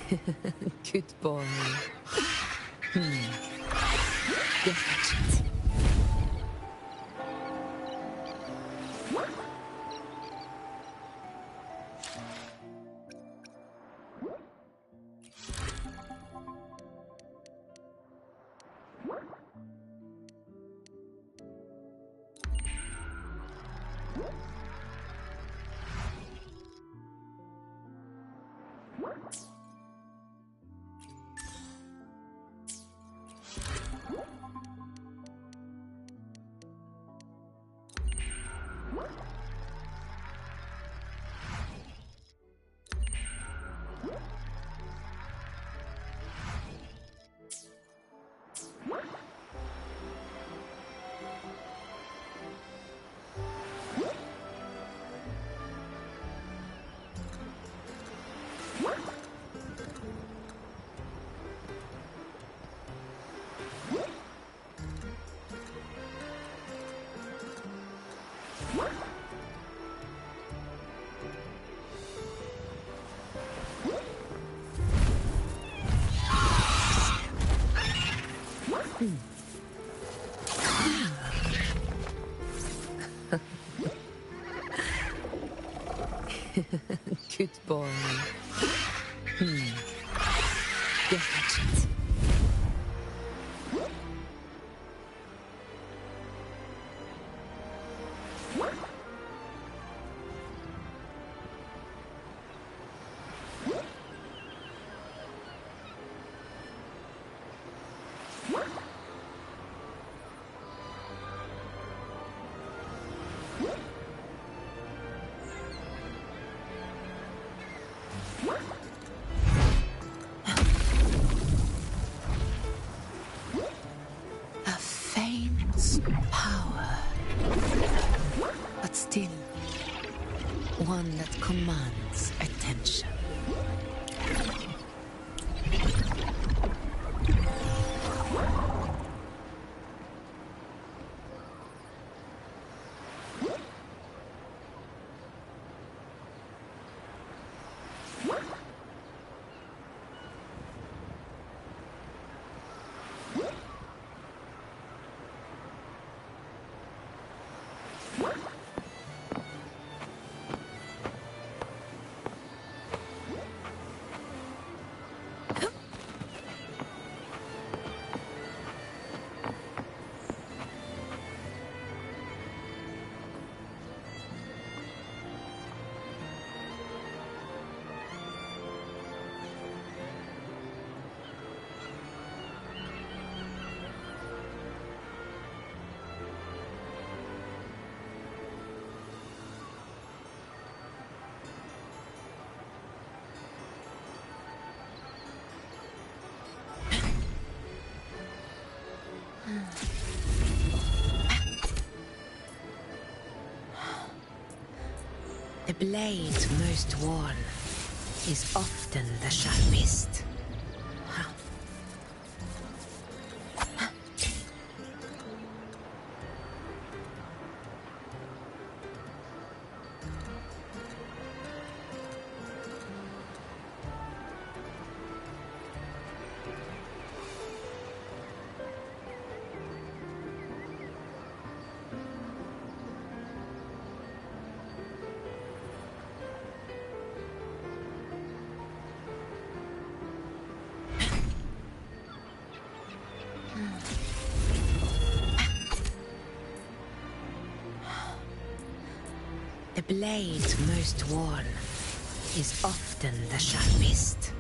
Good boy. Get it. Good boy. Get it. A faint power, but still one that commands attention. The blade most worn is often the sharpest. The blade most worn is often the sharpest.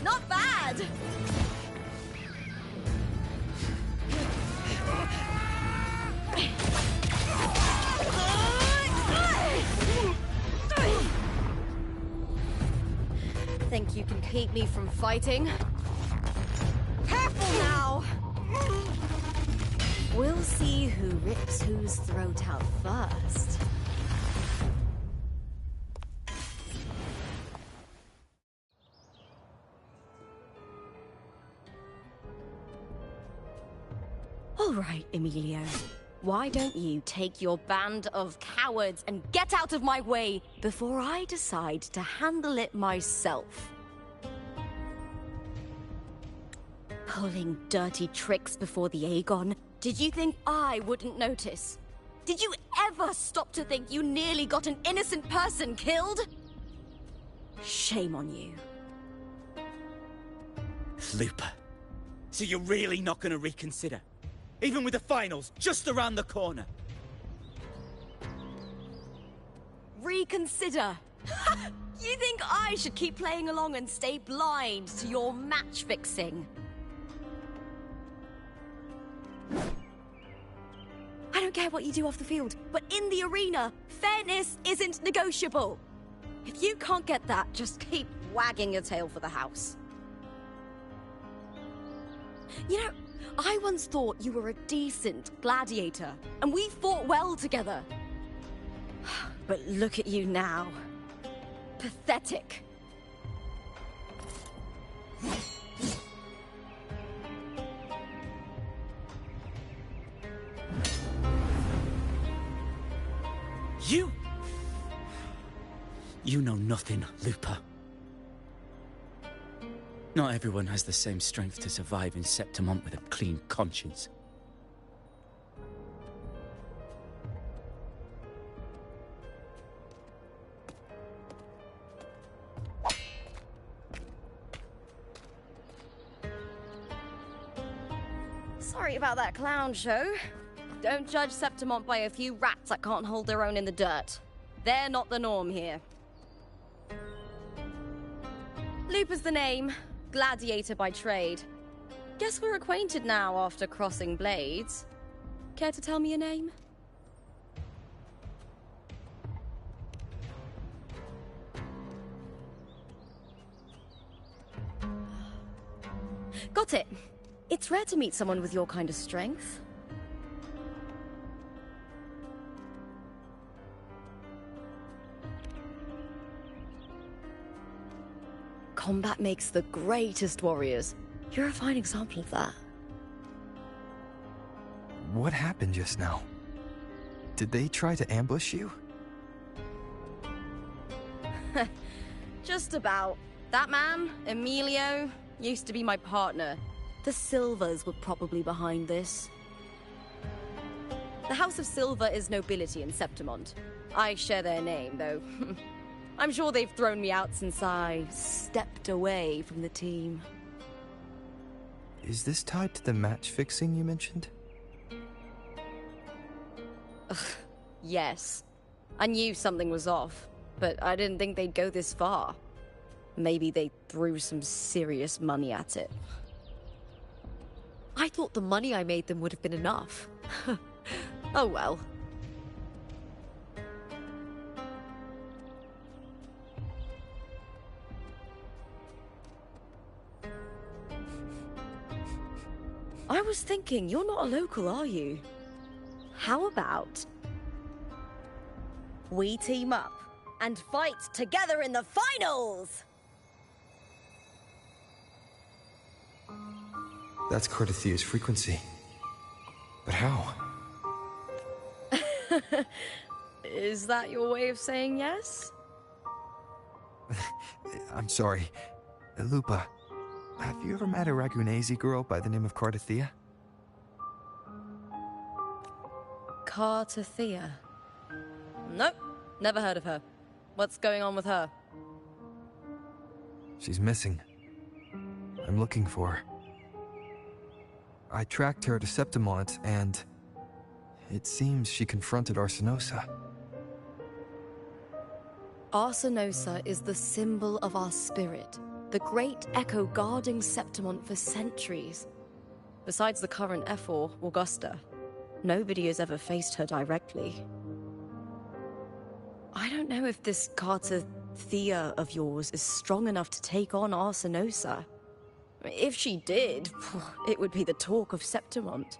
Not bad! Think you can keep me from fighting? Careful now! We'll see who rips whose throat out first. All right, Emilio. Why don't you take your band of cowards and get out of my way before I decide to handle it myself? Pulling dirty tricks before the Aegon. Did you think I wouldn't notice? Did you ever stop to think you nearly got an innocent person killed? Shame on you. Lupa. So you're really not going to reconsider? Even with the finals just around the corner? Reconsider? You think I should keep playing along and stay blind to your match fixing? I don't care what you do off the field, but in the arena, fairness isn't negotiable. If you can't get that, just keep wagging your tail for the house. You know, I once thought you were a decent gladiator, and we fought well together. But look at you now. Pathetic. You know nothing, Lupa. Not everyone has the same strength to survive in Septimont with a clean conscience. Sorry about that clown show. Don't judge Septimont by a few rats that can't hold their own in the dirt. They're not the norm here. Lupa's the name. Gladiator by trade. Guess we're acquainted now after crossing blades. Care to tell me your name? Got it. It's rare to meet someone with your kind of strength. Combat makes the greatest warriors. You're a fine example of that. What happened just now? Did they try to ambush you? Just about. That man, Emilio, used to be my partner. The Silvers were probably behind this. The House of Silver is nobility in Septimont. I share their name, though. I'm sure they've thrown me out since I stepped away from the team. Is this tied to the match fixing you mentioned? Yes. I knew something was off, but I didn't think they'd go this far. Maybe they threw some serious money at it. I thought the money I made them would have been enough. Oh well. I was thinking, you're not a local, are you? How about we team up and fight together in the finals? That's Cardathia's frequency. But how? Is that your way of saying yes? I'm sorry. Lupa, have you ever met a Ragunese girl by the name of Cardathia? Cardathia? Nope, never heard of her. What's going on with her? She's missing. I'm looking for her. I tracked her to Septimont, and it seems she confronted Arsinosa. Arsinosa is the symbol of our spirit, the great echo guarding Septimont for centuries. Besides the current Ephor, Augusta, nobody has ever faced her directly. I don't know if this Carter Thea of yours is strong enough to take on Arsinosa. If she did, it would be the talk of Septimont.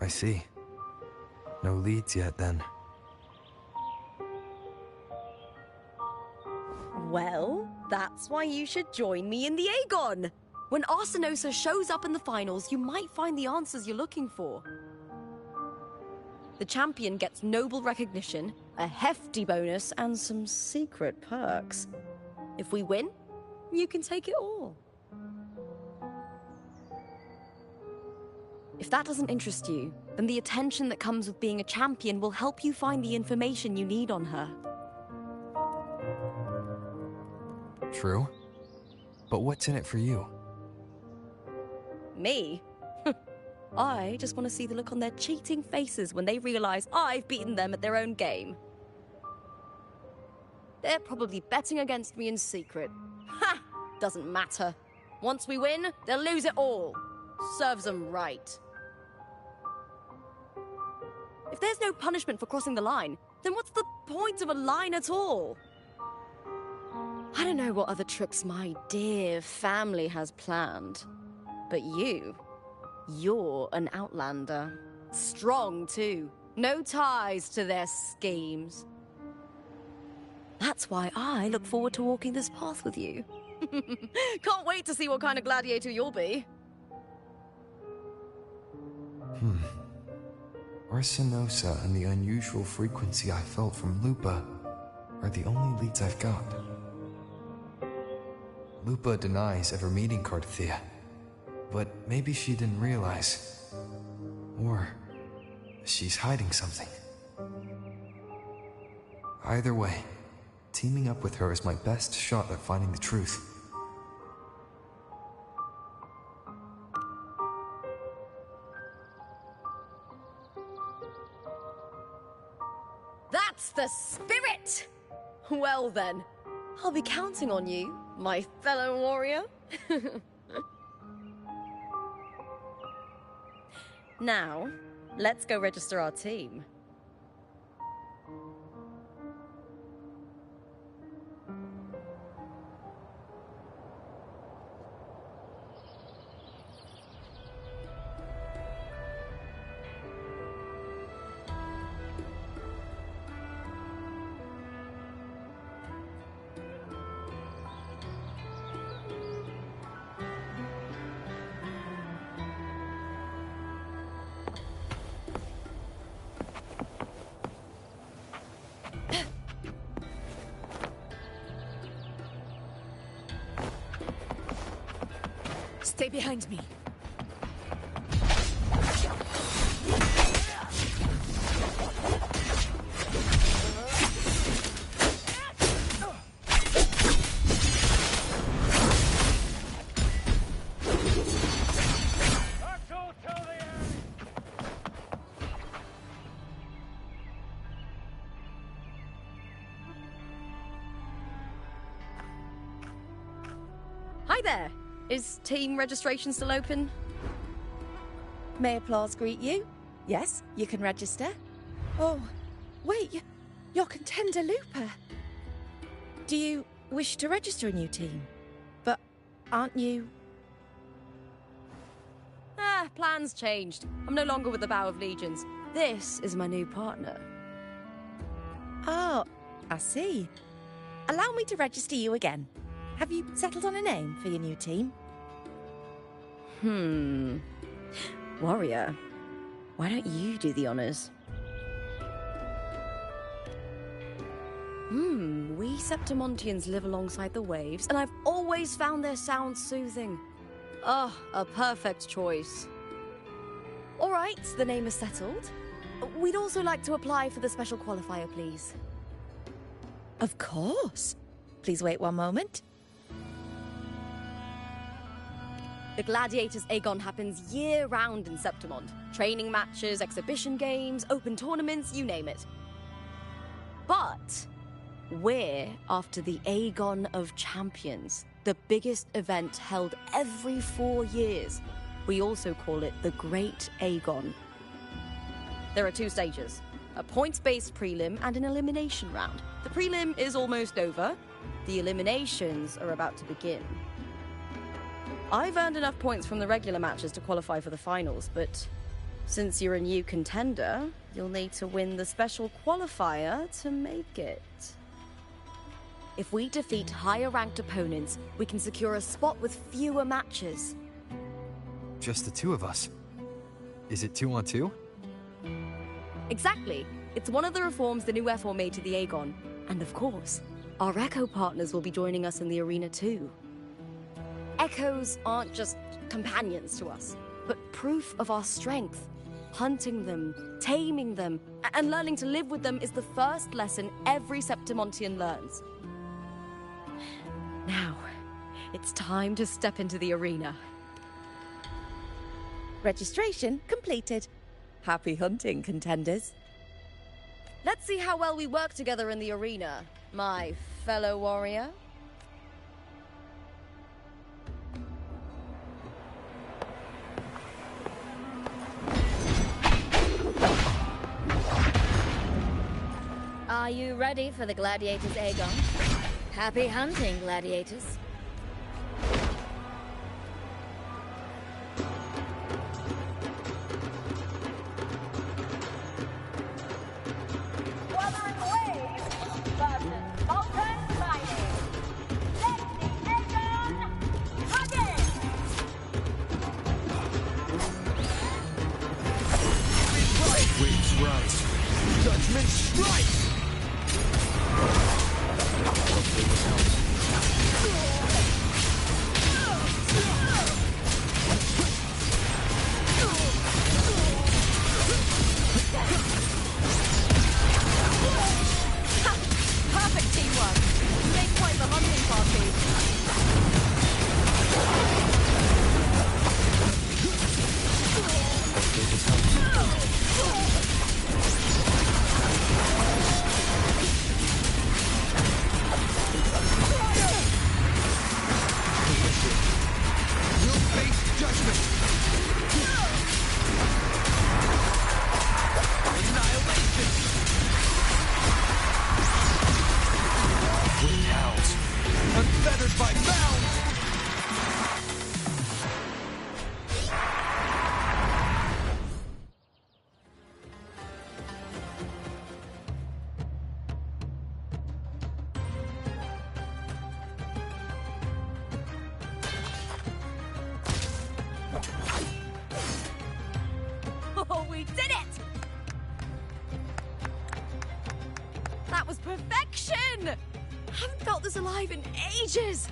I see. No leads yet, then. Well, that's why you should join me in the Aegon! When Arsinosa shows up in the finals, you might find the answers you're looking for. The champion gets noble recognition, a hefty bonus, and some secret perks. If we win, you can take it all. If that doesn't interest you, then the attention that comes with being a champion will help you find the information you need on her. True. But what's in it for you? Me? I just want to see the look on their cheating faces when they realize I've beaten them at their own game. They're probably betting against me in secret. Ha! Doesn't matter. Once we win, they'll lose it all. Serves them right. If there's no punishment for crossing the line, then what's the point of a line at all? I don't know what other tricks my dear family has planned, but you're an outlander. Strong, too. No ties to their schemes. That's why I look forward to walking this path with you. Can't wait to see what kind of gladiator you'll be. Arsinosa and the unusual frequency I felt from Lupa are the only leads I've got. Lupa denies ever meeting Carthea, but maybe she didn't realize. Or she's hiding something. Either way, teaming up with her is my best shot at finding the truth. That's the spirit! Well then, I'll be counting on you, my fellow warrior. Now, let's go register our team. Stay behind me. Hi there. Is team registration still open? May applause greet you? Yes, you can register. Oh, wait, you're Contender Lupa. Do you wish to register a new team? But aren't you... Plans changed. I'm no longer with the Bow of Legions. This is my new partner. Oh, I see. Allow me to register you again. Have you settled on a name for your new team? Warrior, why don't you do the honors? We Septimontians live alongside the waves, and I've always found their sound soothing. Oh, a perfect choice. All right, the name is settled. We'd also like to apply for the special qualifier, please. Of course. Please wait one moment. The Gladiators Aegon happens year-round in Septimond. Training matches, exhibition games, open tournaments, you name it. But we're after the Aegon of Champions, the biggest event held every 4 years. We also call it the Great Aegon. There are 2 stages, a points-based prelim and an elimination round. The prelim is almost over. The eliminations are about to begin. I've earned enough points from the regular matches to qualify for the finals, but since you're a new contender, you'll need to win the special qualifier to make it. If we defeat higher-ranked opponents, we can secure a spot with fewer matches. Just the 2 of us. Is it 2 on 2? Exactly. It's one of the reforms the new F4 made to the Aegon. And of course, our Echo partners will be joining us in the arena too. Echoes aren't just companions to us, but proof of our strength. Hunting them, taming them, and learning to live with them is the first lesson every Septimontian learns. Now, it's time to step into the arena. Registration completed. Happy hunting, contenders. Let's see how well we work together in the arena, my fellow warrior. Are you ready for the Gladiators Aegon? Happy hunting, Gladiators. Wuthering Waves versus Vulcan Mining. Let the Aegon begin! Waves rise. Judgment strike! Perfect teamwork. You make quite the hunting party. You'll face judgment! Annihilation! Wind howls, unfettered by bounds! Oh, we did it! That was perfection! Haven't felt this alive in ages!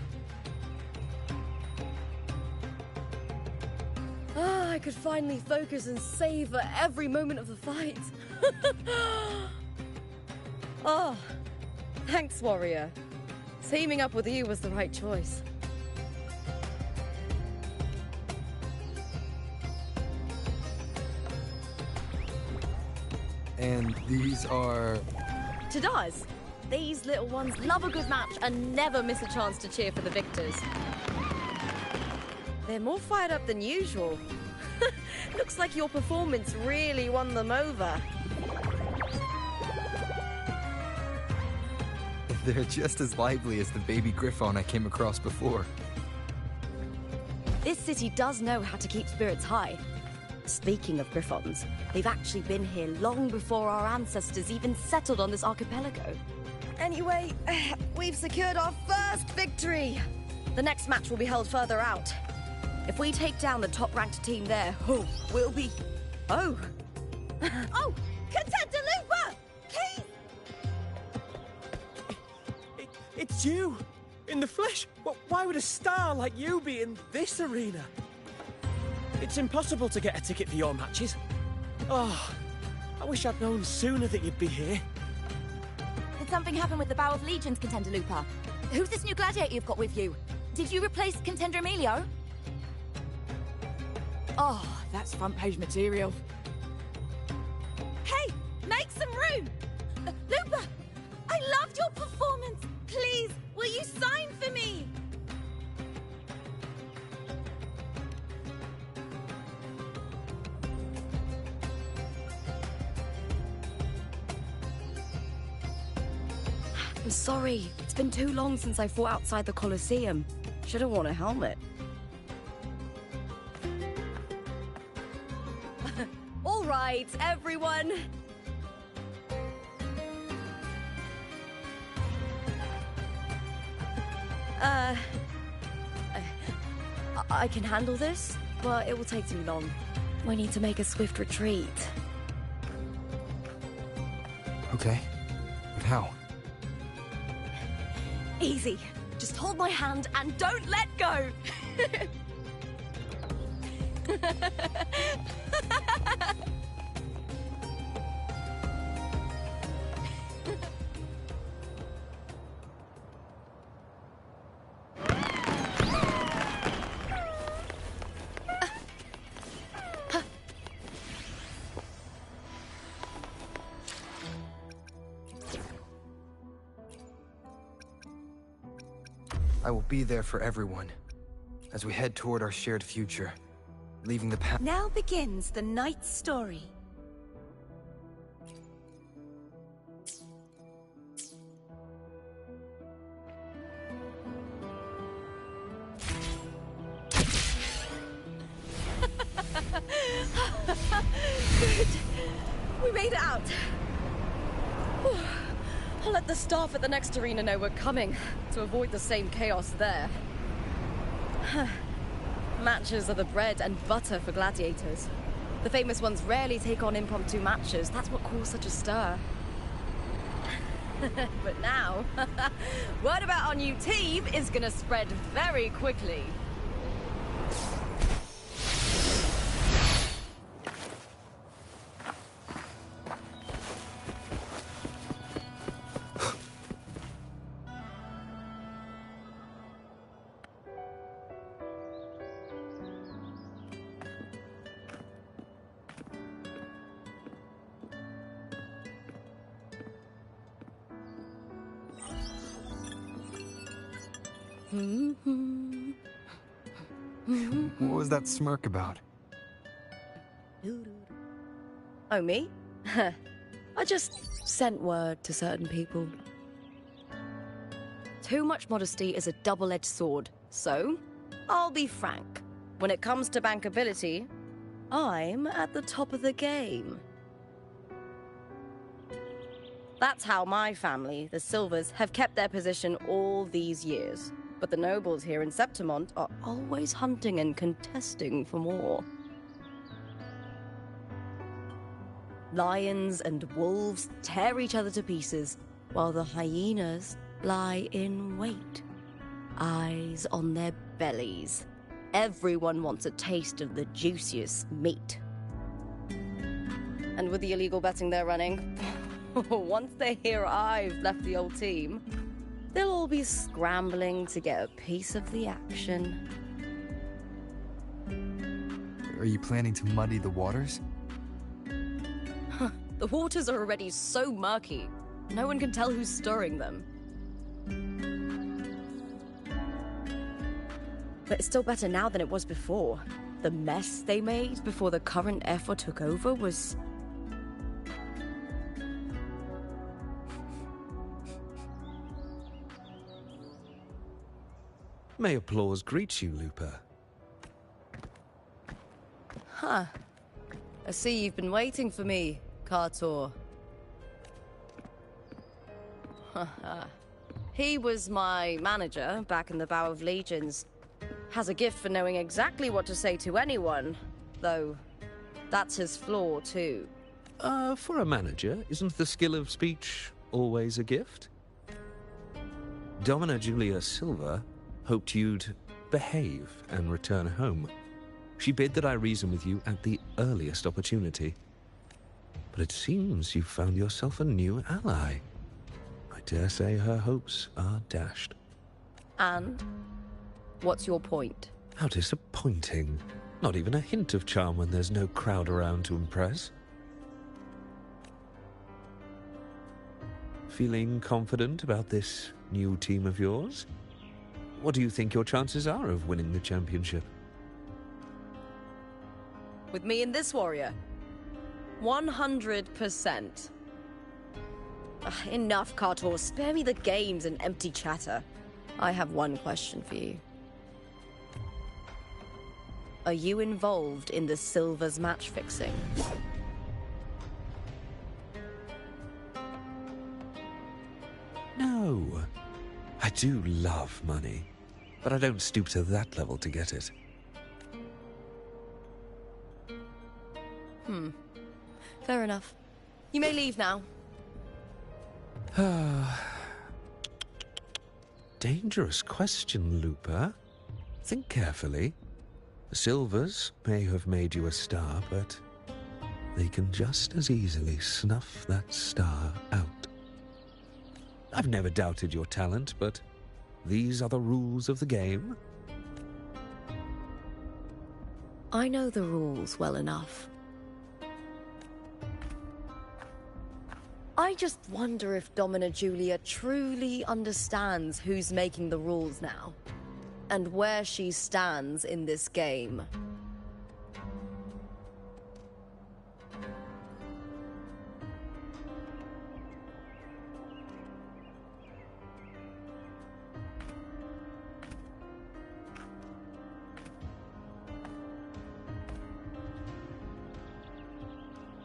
Ah, I could finally focus and savor every moment of the fight. Oh, thanks, warrior. Teaming up with you was the right choice. And these are... Tadars, these little ones love a good match and never miss a chance to cheer for the victors. They're more fired up than usual. Looks like your performance really won them over. They're just as lively as the baby Griffon I came across before. This city does know how to keep spirits high. Speaking of Griffons, they've actually been here long before our ancestors even settled on this archipelago. Anyway, we've secured our first victory! The next match will be held further out. If we take down the top-ranked team there, we'll be... Oh! Oh! Contender Looper! Keith! It's you! In the flesh! Why would a star like you be in this arena? It's impossible to get a ticket for your matches. Oh, I wish I'd known sooner that you'd be here. Did something happen with the Bow of Legions, Contender Looper? Who's this new gladiator you've got with you? Did you replace Contender Emilio? Oh, that's front page material. Hey, make some room! Looper, I loved your performance. Please, will you sign for me? I'm sorry. It's been too long since I fought outside the Colosseum. Should have worn a helmet. All right, everyone. I can handle this, but it will take too long. We need to make a swift retreat. Okay, but how? Easy. Just hold my hand and don't let go. I will be there for everyone as we head toward our shared future, leaving the past. Now begins the night's story. Good. We made it out. Whew. I'll let the staff at the next arena know we're coming, to avoid the same chaos there. Matches are the bread and butter for gladiators. The famous ones rarely take on impromptu matches. That's what caused such a stir. But now, word about our new team is gonna spread very quickly. What was that smirk about? Oh, me? I just sent word to certain people. Too much modesty is a double-edged sword, so I'll be frank. When it comes to bankability, I'm at the top of the game. That's how my family, the Silvers, have kept their position all these years. But the nobles here in Septimont are always hunting and contesting for more. Lions and wolves tear each other to pieces, while the hyenas lie in wait, eyes on their bellies. Everyone wants a taste of the juiciest meat. And with the illegal betting they're running, once they hear I've left the old team, they'll all be scrambling to get a piece of the action. Are you planning to muddy the waters? The waters are already so murky, no one can tell who's stirring them. But it's still better now than it was before. The mess they made before the current effort took over was... May applause greet you, Looper. Huh. I see you've been waiting for me, Kartor. He was my manager back in the Bow of Legions. Has a gift for knowing exactly what to say to anyone, though that's his flaw too. For a manager, isn't the skill of speech always a gift? Domina Julia Silva hoped you'd behave and return home. She bid that I reason with you at the earliest opportunity. But it seems you've found yourself a new ally. I dare say her hopes are dashed. And? What's your point? How disappointing. Not even a hint of charm when there's no crowd around to impress. Feeling confident about this new team of yours? What do you think your chances are of winning the championship? With me and this warrior? 100%. Enough, Cartor. Spare me the games and empty chatter. I have one question for you. Are you involved in the Silver's match fixing? No. I do love money, but I don't stoop to that level to get it. Fair enough. You may leave now. Dangerous question, Looper. Think carefully. The Silvers may have made you a star, but they can just as easily snuff that star out. I've never doubted your talent, but these are the rules of the game. I know the rules well enough. I just wonder if Domina Julia truly understands who's making the rules now, and where she stands in this game.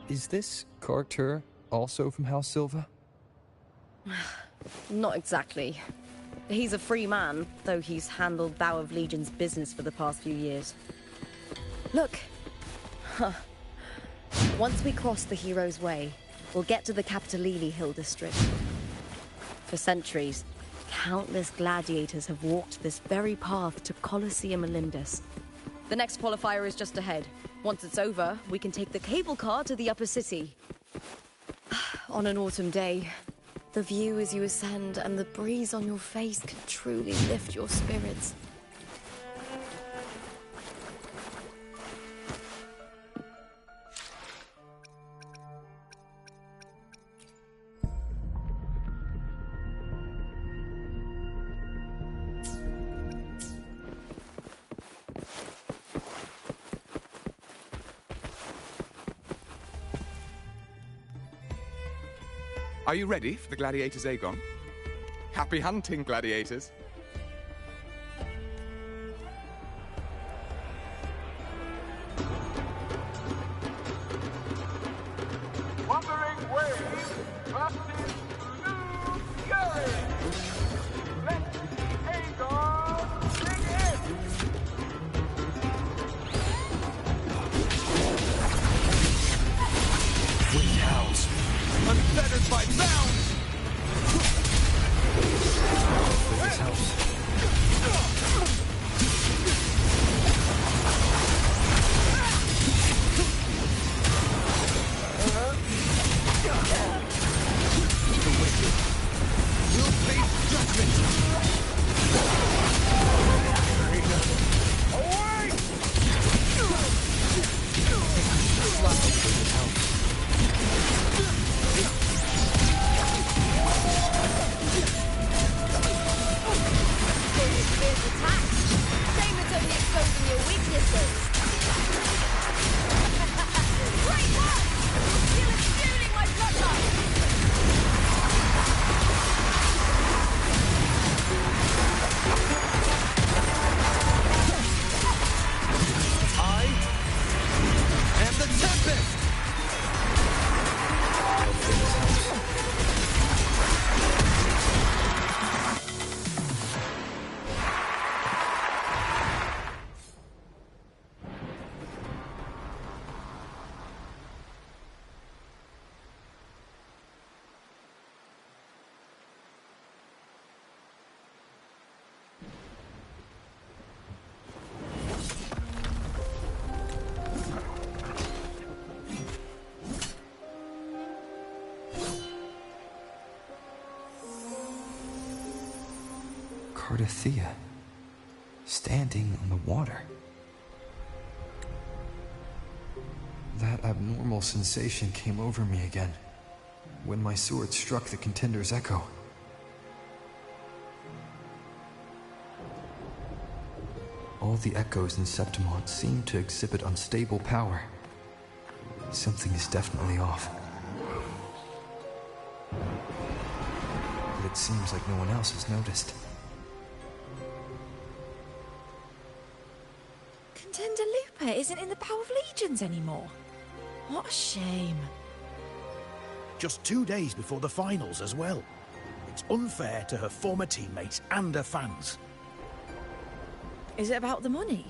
Is this character also from House Silva? Not exactly. He's a free man, though he's handled Bow of Legion's business for the past few years. Look. Once we cross the Hero's Way, we'll get to the Capitolili Hill district. For centuries, countless gladiators have walked this very path to Colosseum Olympus. The next qualifier is just ahead. Once it's over, we can take the cable car to the upper city. On an autumn day, the view as you ascend and the breeze on your face can truly lift your spirits. Are you ready for the gladiators, Aegon? Happy hunting, gladiators. Wuthering Waves versus Blue Fury. Let Aegon dig in. Wind howls. Unfettered by bounds! This house. The wicked will face judgment! Away! Slap for this house. Same as only exposing your weaknesses. Great work! You feel it fueling my bloodline! I am the Tempest! Cardothea, standing on the water. That abnormal sensation came over me again when my sword struck the contender's echo. All the echoes in Septimont seem to exhibit unstable power. Something is definitely off. But it seems like no one else has noticed. Contender Lupa isn't in the Bow of Legions anymore. What a shame. Just 2 days before the finals as well. It's unfair to her former teammates and her fans. Is it about the money?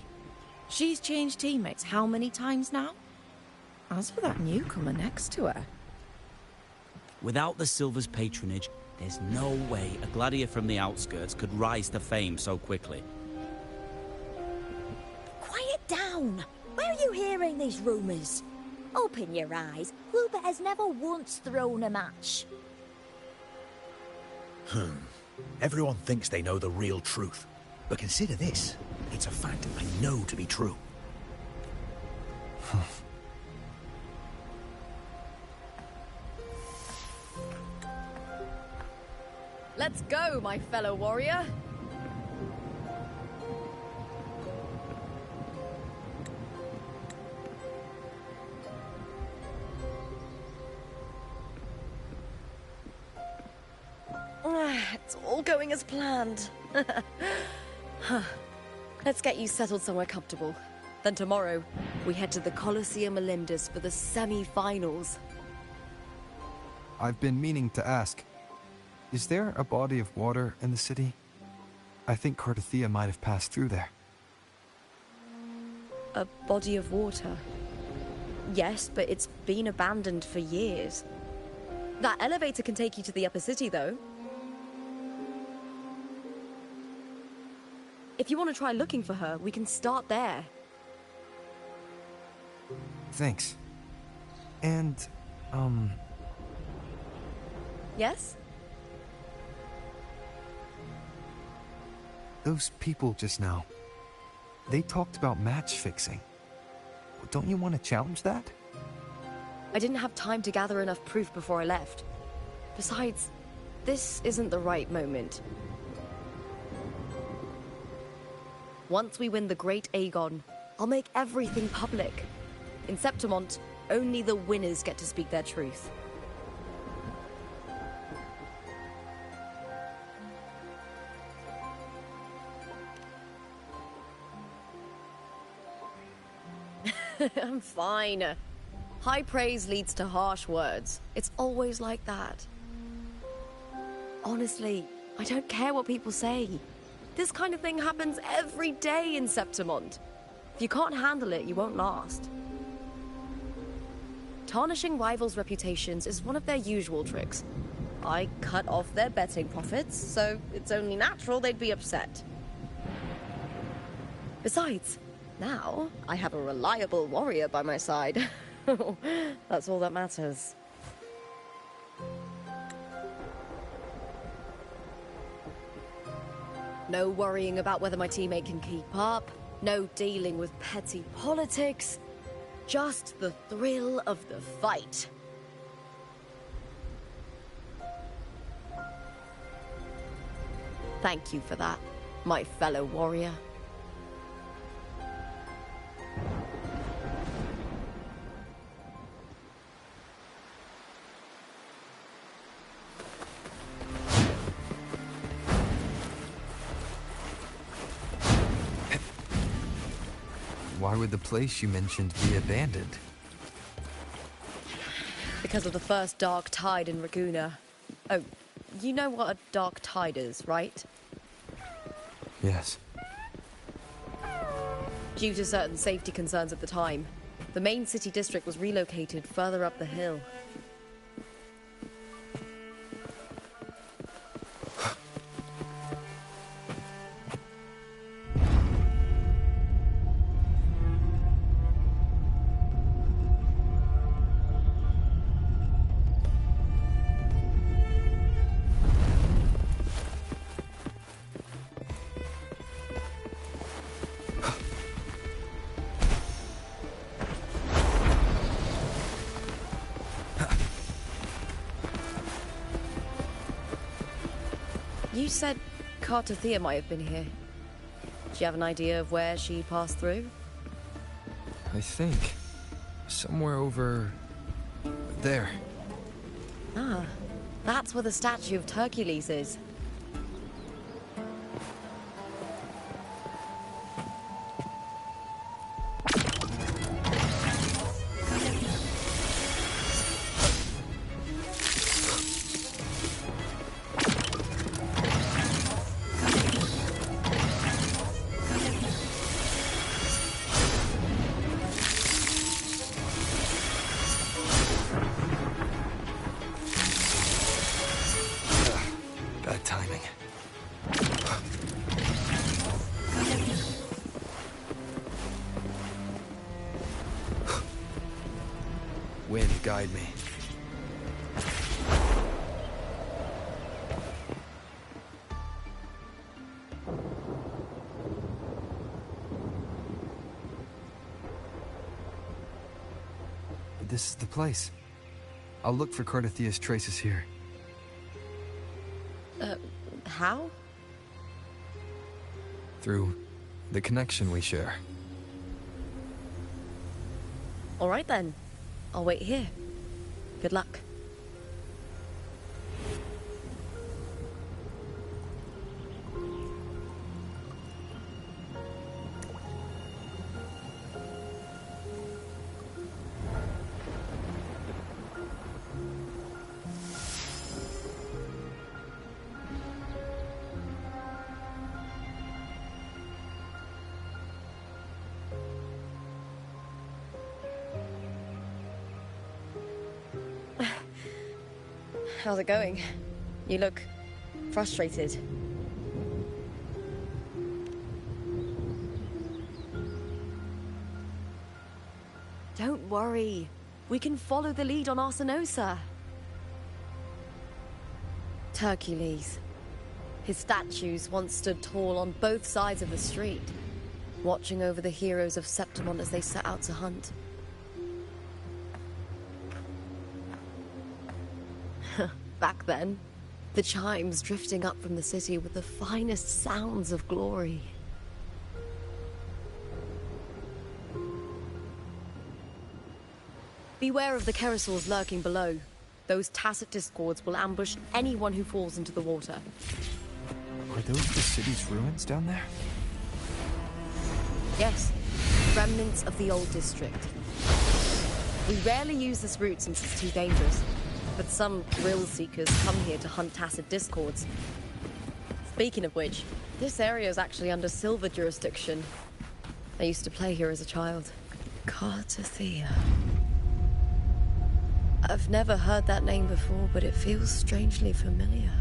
She's changed teammates how many times now? As for that newcomer next to her... Without the Silver's patronage, there's no way a gladiator from the outskirts could rise to fame so quickly. Quiet down! Where are you hearing these rumours? Open your eyes. Lupa has never once thrown a match. Everyone thinks they know the real truth. But consider this. It's a fact I know to be true. Let's go, my fellow warrior. It's all going as planned. Let's get you settled somewhere comfortable. Then tomorrow, we head to the Colosseum Olympus for the semi-finals. I've been meaning to ask, is there a body of water in the city? I think Cardothea might have passed through there. A body of water? Yes, but it's been abandoned for years. That elevator can take you to the upper city, though. If you want to try looking for her, we can start there. Thanks. And, Yes? those people just now, they talked about match fixing. Don't you want to challenge that? I didn't have time to gather enough proof before I left. Besides, this isn't the right moment. Once we win the Great Aegon, I'll make everything public. In Septimont, only the winners get to speak their truth. I'm fine. High praise leads to harsh words. It's always like that. Honestly, I don't care what people say. This kind of thing happens every day in Septimont. If you can't handle it, you won't last. Tarnishing rivals' reputations is one of their usual tricks. I cut off their betting profits, so it's only natural they'd be upset. Besides, now I have a reliable warrior by my side. That's all that matters. No worrying about whether my teammate can keep up. No dealing with petty politics. Just the thrill of the fight. Thank you for that, my fellow warrior. Why would the place you mentioned be abandoned? Because of the first dark tide in Raguna. Oh, you know what a dark tide is, right? Yes. Due to certain safety concerns at the time, the main city district was relocated further up the hill. You said Cartothea might have been here. Do you have an idea of where she passed through? I think. Somewhere over... there. Ah, that's where the statue of Hercules is. Bad timing. Wind, guide me. This is the place. I'll look for Cartothea's traces here. How? Through the connection we share. All right then. I'll wait here. Good luck. How's it going? You look frustrated. Don't worry. We can follow the lead on Arsinosa. Hercules. His statues once stood tall on both sides of the street, watching over the heroes of Septimon as they set out to hunt. Back then, the chimes drifting up from the city were the finest sounds of glory. Beware of the Kerosaurs lurking below. Those tacit discords will ambush anyone who falls into the water. Are those the city's ruins down there? Yes, remnants of the old district. We rarely use this route since it's too dangerous, but some thrill seekers come here to hunt tacit discords. Speaking of which, this area is actually under Silver jurisdiction. I used to play here as a child. Cartothea. I've never heard that name before, but it feels strangely familiar.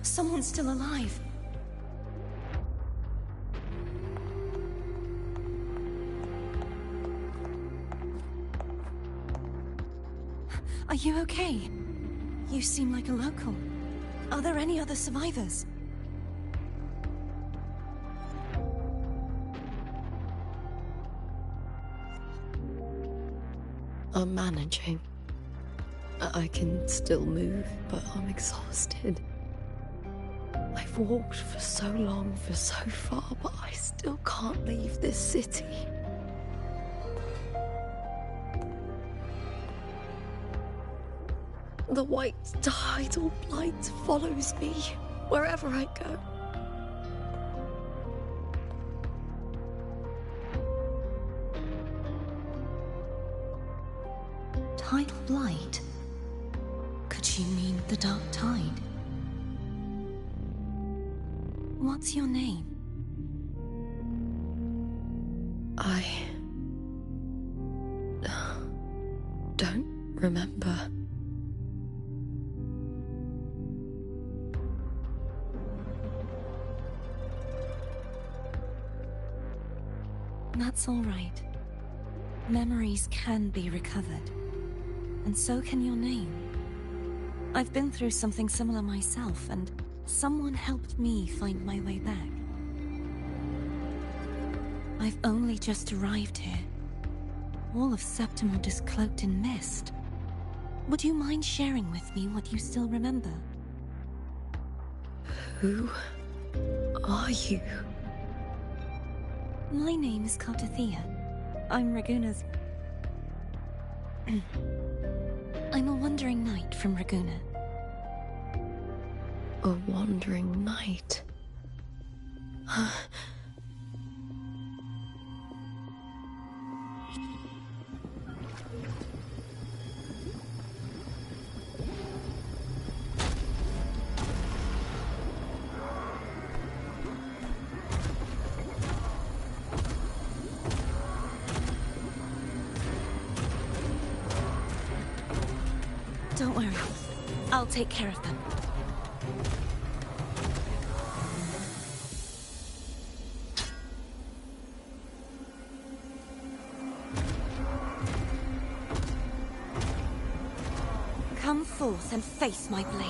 Someone's still alive. Are you okay? You seem like a local. Are there any other survivors? I'm managing. I can still move, but I'm exhausted. I've walked for so long, for so far, but I still can't leave this city. The white tidal blight follows me wherever I go. Tidal blight? Does she mean the Dark Tide? What's your name? I don't remember. That's all right. Memories can be recovered. And so can your name. I've been through something similar myself, and someone helped me find my way back. I've only just arrived here. All of Septimont is cloaked in mist. Would you mind sharing with me what you still remember? Who are you? My name is Kartathea. I'm Raguna's... I'm a wandering knight from Raguna. A wandering knight. Don't worry. I'll take care of them. Come forth and face my blade.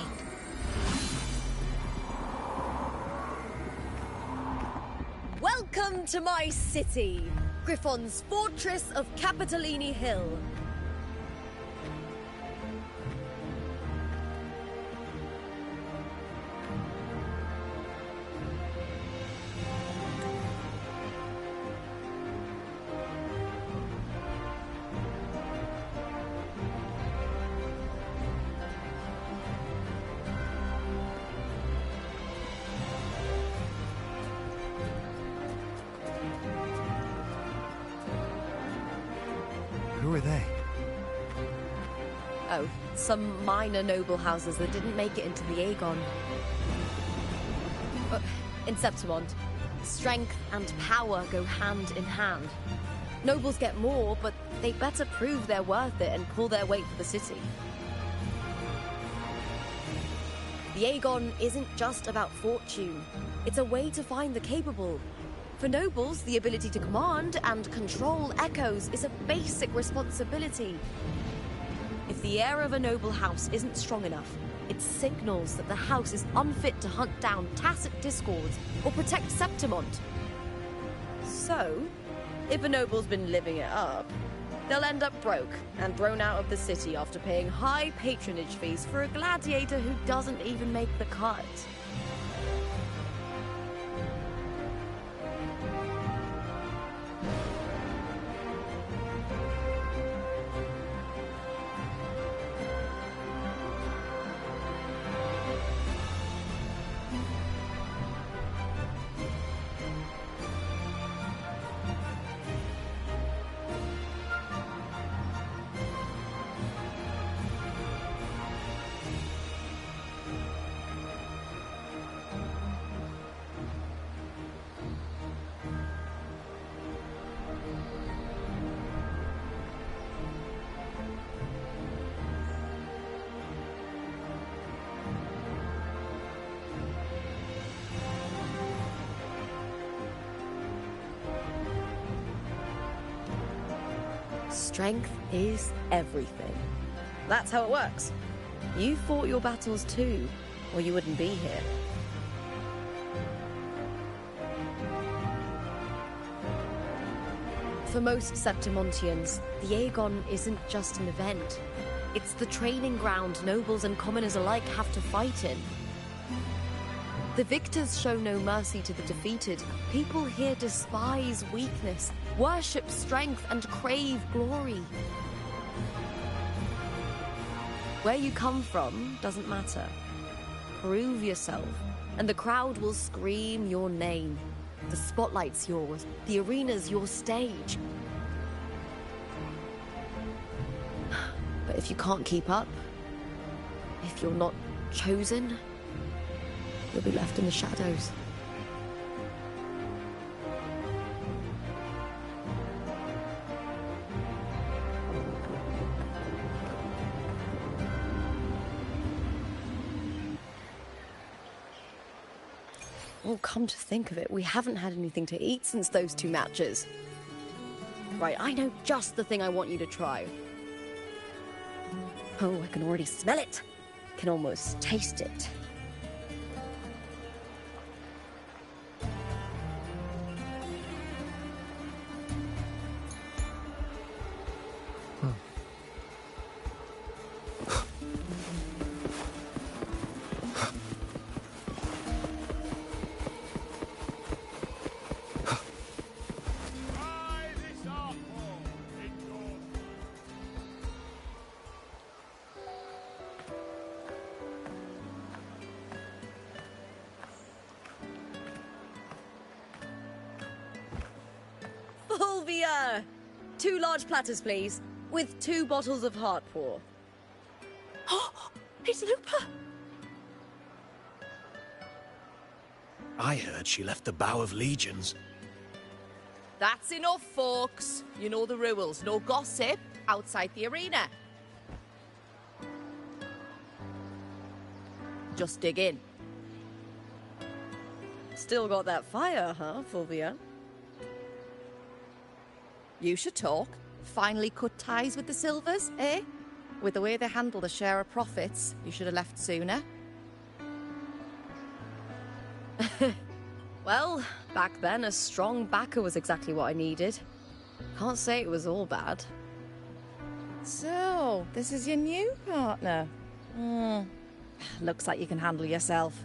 Welcome to my city, Griffon's fortress of Capitolini Hill. Who are they? Oh, some minor noble houses that didn't make it into the Aegon. In Septimont, strength and power go hand in hand. Nobles get more, but they better prove they're worth it and pull their weight for the city. The Aegon isn't just about fortune. It's a way to find the capable. For nobles, the ability to command and control echoes is a basic responsibility. If the heir of a noble house isn't strong enough, it signals that the house is unfit to hunt down tacit discords or protect Septimont. So, if a noble's been living it up, they'll end up broke and thrown out of the city after paying high patronage fees for a gladiator who doesn't even make the cut. Strength is everything. That's how it works. You fought your battles too, or you wouldn't be here. For most Septimontians, the Aegon isn't just an event. It's the training ground nobles and commoners alike have to fight in. The victors show no mercy to the defeated. People here despise weakness, worship strength, and crave glory. Where you come from doesn't matter. Prove yourself, and the crowd will scream your name. The spotlight's yours, the arena's your stage. But if you can't keep up, If you're not chosen, you'll be left in the shadows. Oh, come to think of it, we haven't had anything to eat since those 2 matches. Right, I know just the thing I want you to try. Oh, I can already smell it. Can almost taste it. Fulvia! 2 large platters, please, with 2 bottles of heart pour. Oh, it's Lupa! I heard she left the Bow of Legions. That's enough, folks. You know the rules. No gossip outside the arena. Just dig in. Still got that fire, huh, Fulvia? You should talk. Finally cut ties with the Silvers, eh? With the way they handle the share of profits, you should have left sooner. Well, back then, a strong backer was exactly what I needed. Can't say it was all bad. So, this is your new partner. Looks like you can handle yourself.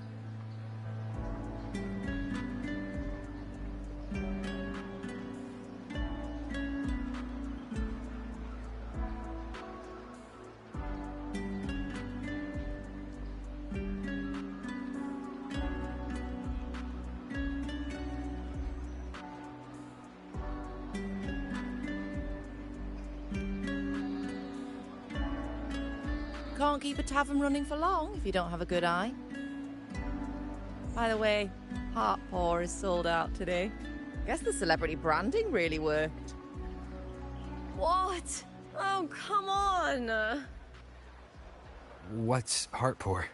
Can't keep a tavern running for long if you don't have a good eye. By the way, Heart Pour is sold out today. Guess the celebrity branding really worked. What? Oh, come on! What's heart pour?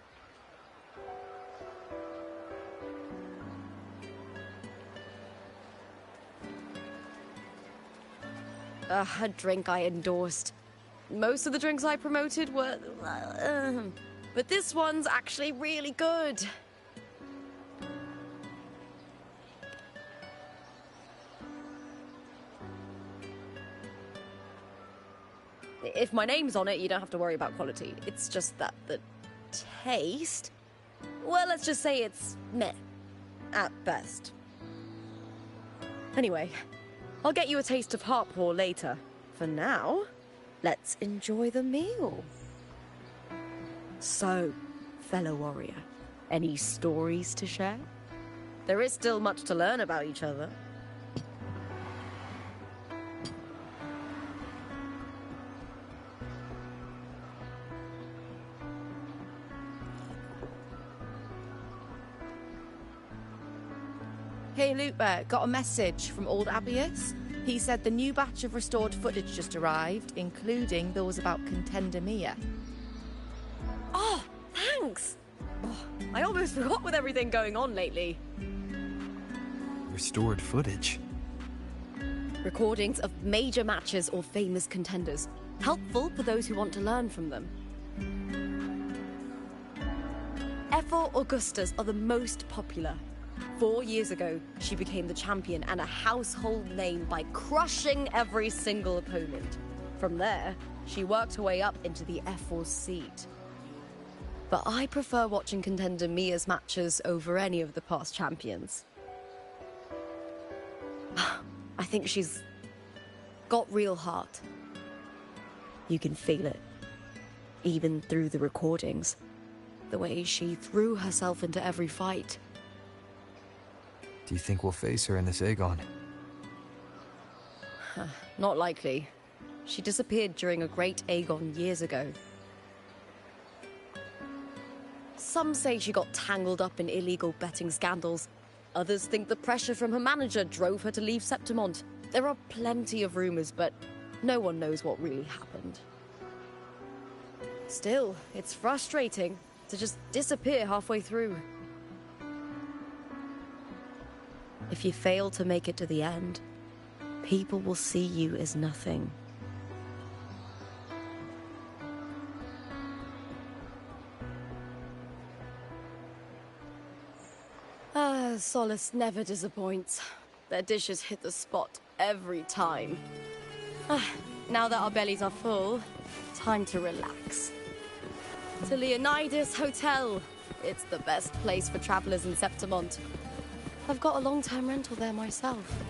A drink I endorsed. Most of the drinks I promoted were... but this one's actually really good. If my name's on it, you don't have to worry about quality. It's just that the taste... Well, let's just say it's meh. At best. Anyway, I'll get you a taste of heart pour later. For now... let's enjoy the meal. So, fellow warrior, any stories to share? There is still much to learn about each other. Hey, Lupa, got a message from old Abius. He said the new batch of restored footage just arrived, including those about Contender Mia. Oh, thanks! Oh, I almost forgot with everything going on lately. Restored footage? Recordings of major matches or famous contenders. Helpful for those who want to learn from them. F4 Augustas are the most popular. 4 years ago, she became the champion and a household name by crushing every single opponent. From there, she worked her way up into the F4 seat. But I prefer watching Contender Mia's matches over any of the past champions. I think she's got real heart. You can feel it, even through the recordings. The way she threw herself into every fight. Do you think we'll face her in this Aegon? Not likely. She disappeared during a great Aegon years ago. Some say she got tangled up in illegal betting scandals. Others think the pressure from her manager drove her to leave Septimont. There are plenty of rumors, but no one knows what really happened. Still, it's frustrating to just disappear halfway through. If you fail to make it to the end, people will see you as nothing. Solace never disappoints. Their dishes hit the spot every time. Now that our bellies are full, time to relax. To Leonidas Hotel. It's the best place for travelers in Septimont. I've got a long-term rental there myself.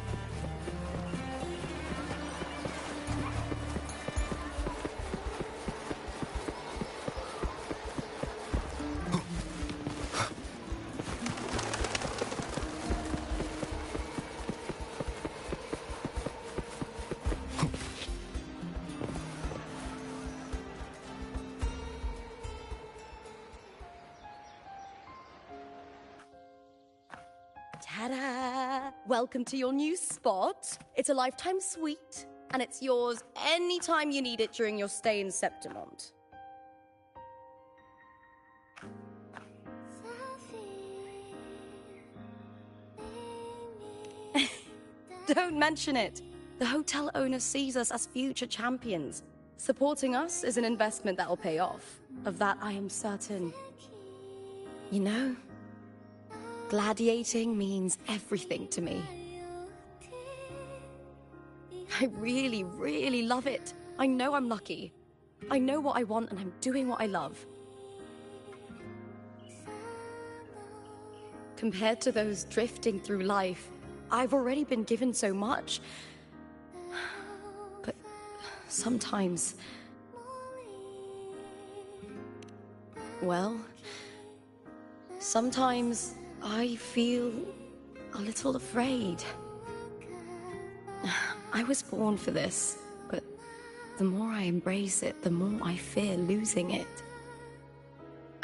Ta-da! Welcome to your new spot. It's a lifetime suite, and it's yours anytime you need it during your stay in Septimont. Don't mention it. The hotel owner sees us as future champions. Supporting us is an investment that will pay off. Of that, I am certain. You know, gladiating means everything to me. I really, really love it. I know I'm lucky. I know what I want and I'm doing what I love. Compared to those drifting through life, I've already been given so much. But sometimes... well, sometimes I feel a little afraid. I was born for this, but the more I embrace it, the more I fear losing it.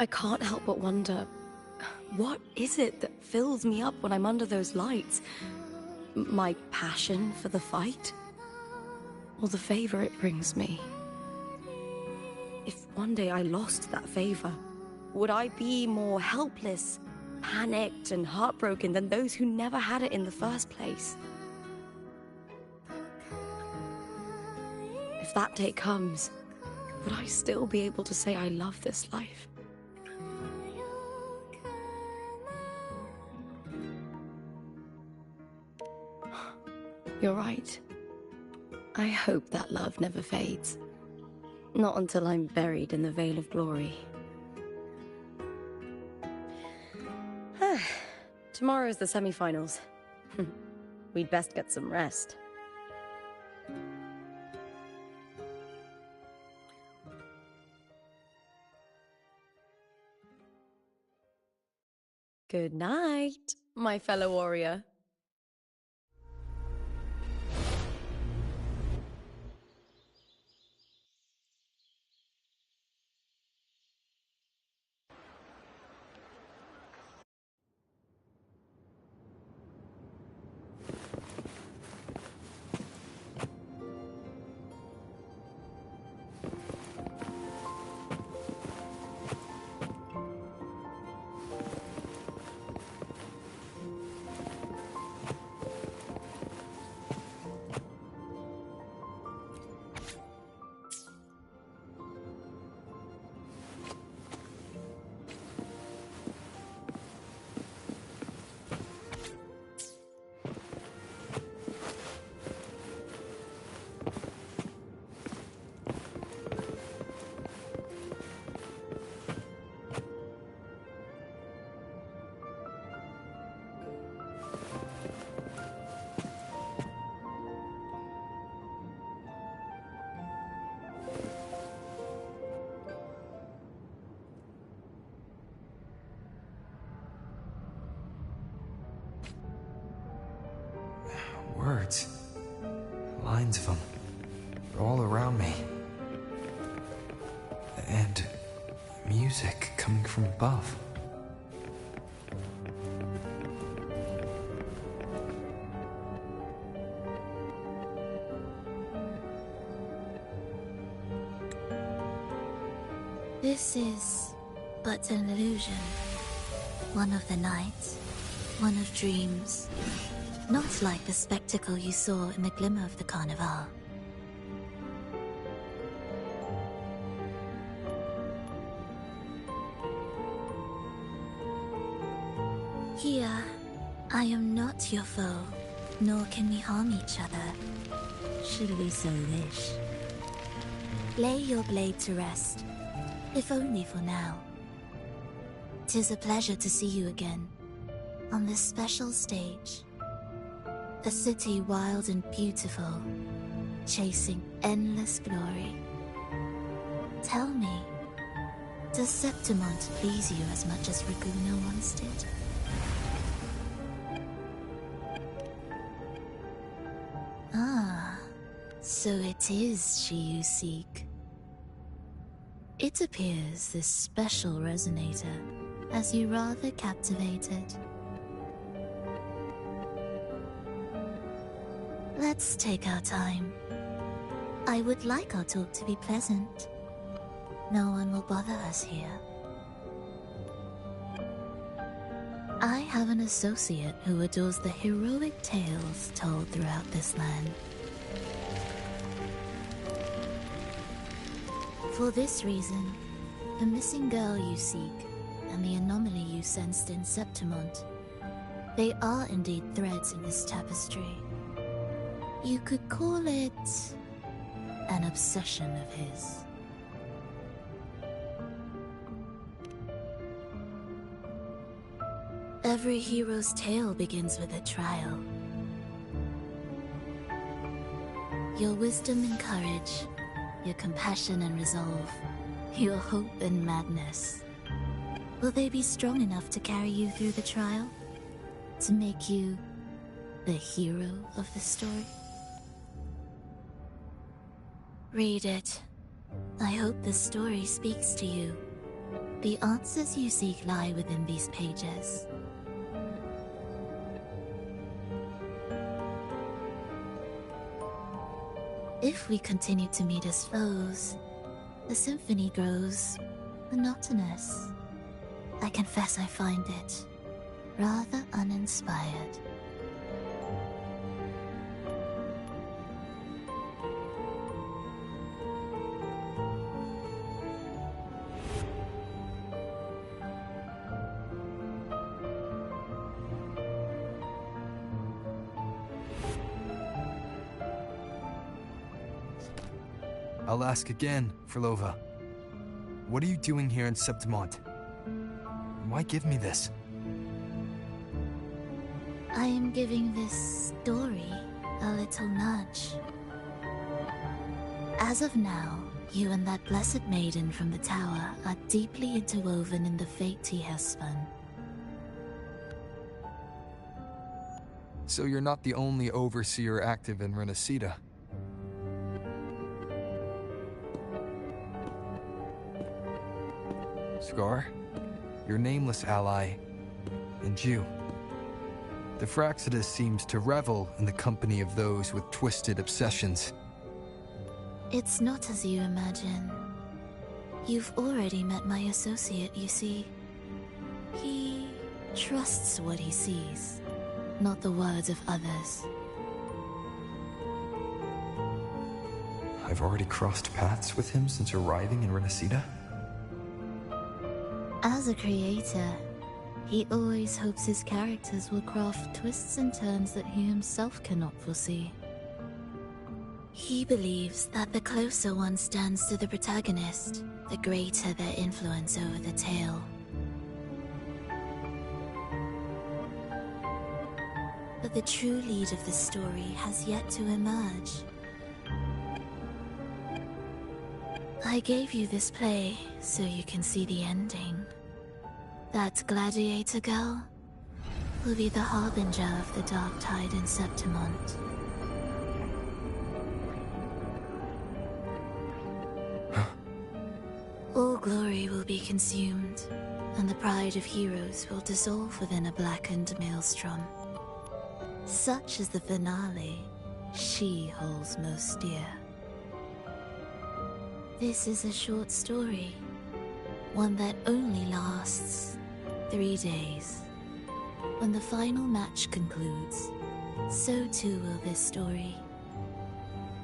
I can't help but wonder, what is it that fills me up when I'm under those lights? My passion for the fight? Or the favor it brings me? If one day I lost that favor, would I be more helpless, panicked and heartbroken than those who never had it in the first place? If that day comes, would I still be able to say I love this life? You're right. I hope that love never fades. Not until I'm buried in the veil of glory. Tomorrow's the semi-finals. We'd best get some rest. Good night, my fellow warrior. Words. Lines of them. All around me. And music coming from above. This is but an illusion. One of the nights, one of dreams. Not like the spectacle you saw in the glimmer of the Carnival. Here, I am not your foe, nor can we harm each other, should we so wish. Lay your blade to rest, if only for now. 'Tis a pleasure to see you again, on this special stage. A city wild and beautiful, chasing endless glory. Tell me, does Septimont please you as much as Raguna once did? Ah, so it is she you seek. It appears this special resonator has you rather captivated. Let's take our time. I would like our talk to be pleasant. No one will bother us here. I have an associate who adores the heroic tales told throughout this land. For this reason, the missing girl you seek and the anomaly you sensed in Septimont, they are indeed threads in this tapestry. You could call it an obsession of his. Every hero's tale begins with a trial. Your wisdom and courage, your compassion and resolve, your hope and madness. Will they be strong enough to carry you through the trial? To make you the hero of the story? Read it. I hope the story speaks to you. The answers you seek lie within these pages. If we continue to meet as foes, the symphony grows monotonous. I confess I find it rather uninspired. I'll ask again, Frolova. What are you doing here in Septimont? Why give me this? I am giving this story a little nudge. As of now, you and that blessed maiden from the tower are deeply interwoven in the fate he has spun. So you're not the only overseer active in Renacida. Scar, your nameless ally, and you. The Fraxidus seems to revel in the company of those with twisted obsessions. It's not as you imagine. You've already met my associate, you see. He trusts what he sees, not the words of others. I've already crossed paths with him since arriving in Renacida? As a creator, he always hopes his characters will craft twists and turns that he himself cannot foresee. He believes that the closer one stands to the protagonist, the greater their influence over the tale. But the true lead of the story has yet to emerge. I gave you this play so you can see the ending. That gladiator girl will be the harbinger of the dark tide in Septimont. All glory will be consumed, and the pride of heroes will dissolve within a blackened maelstrom. Such is the finale she holds most dear. This is a short story, One that only lasts 3 days. When the final match concludes, so too will this story.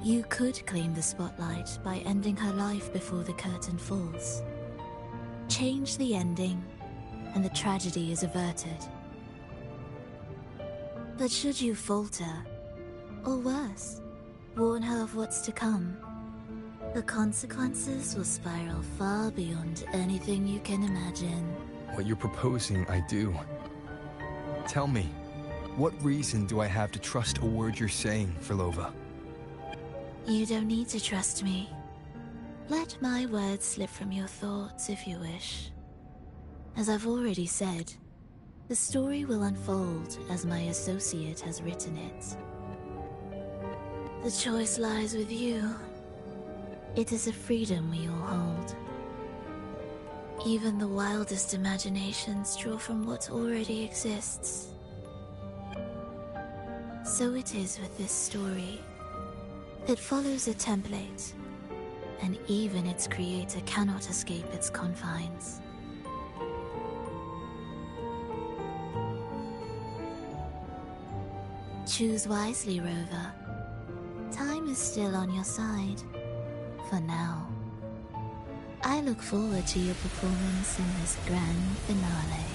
You could claim the spotlight by ending her life before the curtain falls. Change the ending, and the tragedy is averted. But should you falter, or worse, warn her of what's to come, the consequences will spiral far beyond anything you can imagine. What you're proposing, I do. Tell me, what reason do I have to trust a word you're saying, Firlova? You don't need to trust me. Let my words slip from your thoughts if you wish. As I've already said, the story will unfold as my associate has written it. The choice lies with you. It is a freedom we all hold. Even the wildest imaginations draw from what already exists. So it is with this story. It follows a template, and even its creator cannot escape its confines. Choose wisely, Rover. Time is still on your side. For now. I look forward to your performance in this grand finale.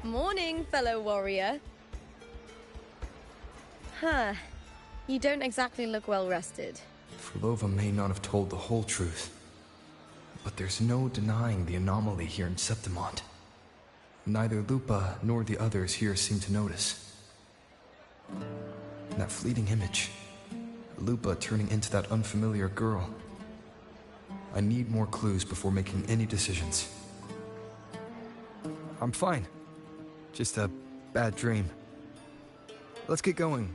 Morning, fellow warrior. Huh. You don't exactly look well rested. Firlova may not have told the whole truth, but there's no denying the anomaly here in Septimont. Neither Lupa nor the others here seem to notice. That fleeting image, Lupa turning into that unfamiliar girl. I need more clues before making any decisions. I'm fine. Just a bad dream. Let's get going.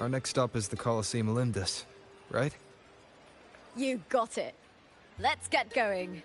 Our next stop is the Colosseum Olympus, right? You got it. Let's get going.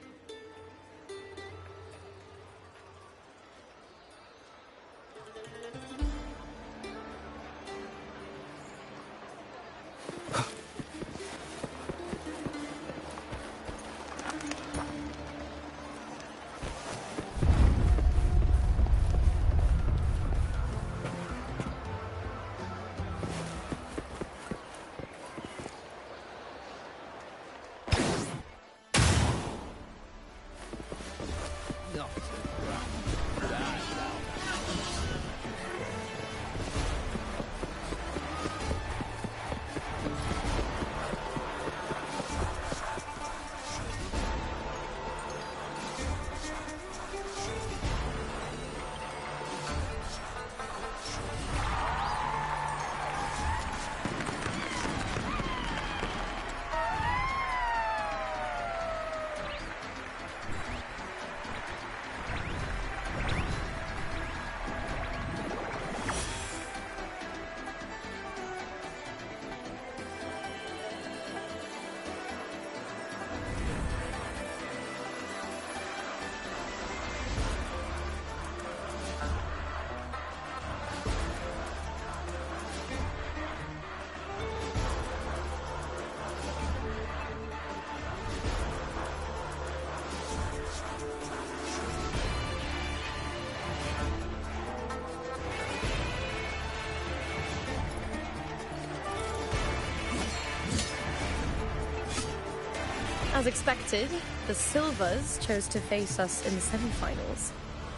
As expected, the Silvers chose to face us in the semi-finals.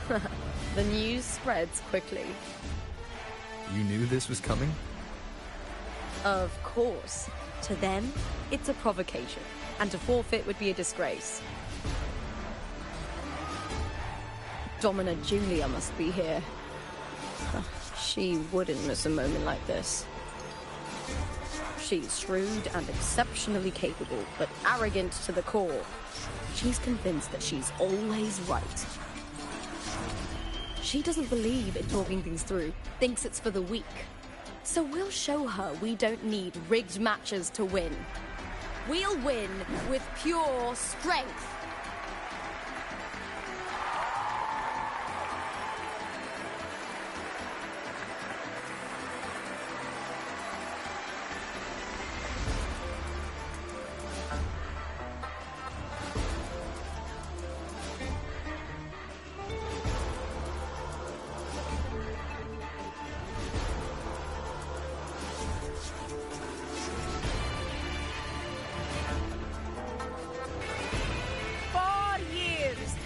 The news spreads quickly. You knew this was coming? Of course. To them, it's a provocation, and to forfeit would be a disgrace. Domina Julia must be here. She wouldn't miss a moment like this. She's shrewd and exceptionally capable, but arrogant to the core. She's convinced that she's always right. She doesn't believe in talking things through, thinks it's for the weak. So we'll show her we don't need rigged matches to win. We'll win with pure strength.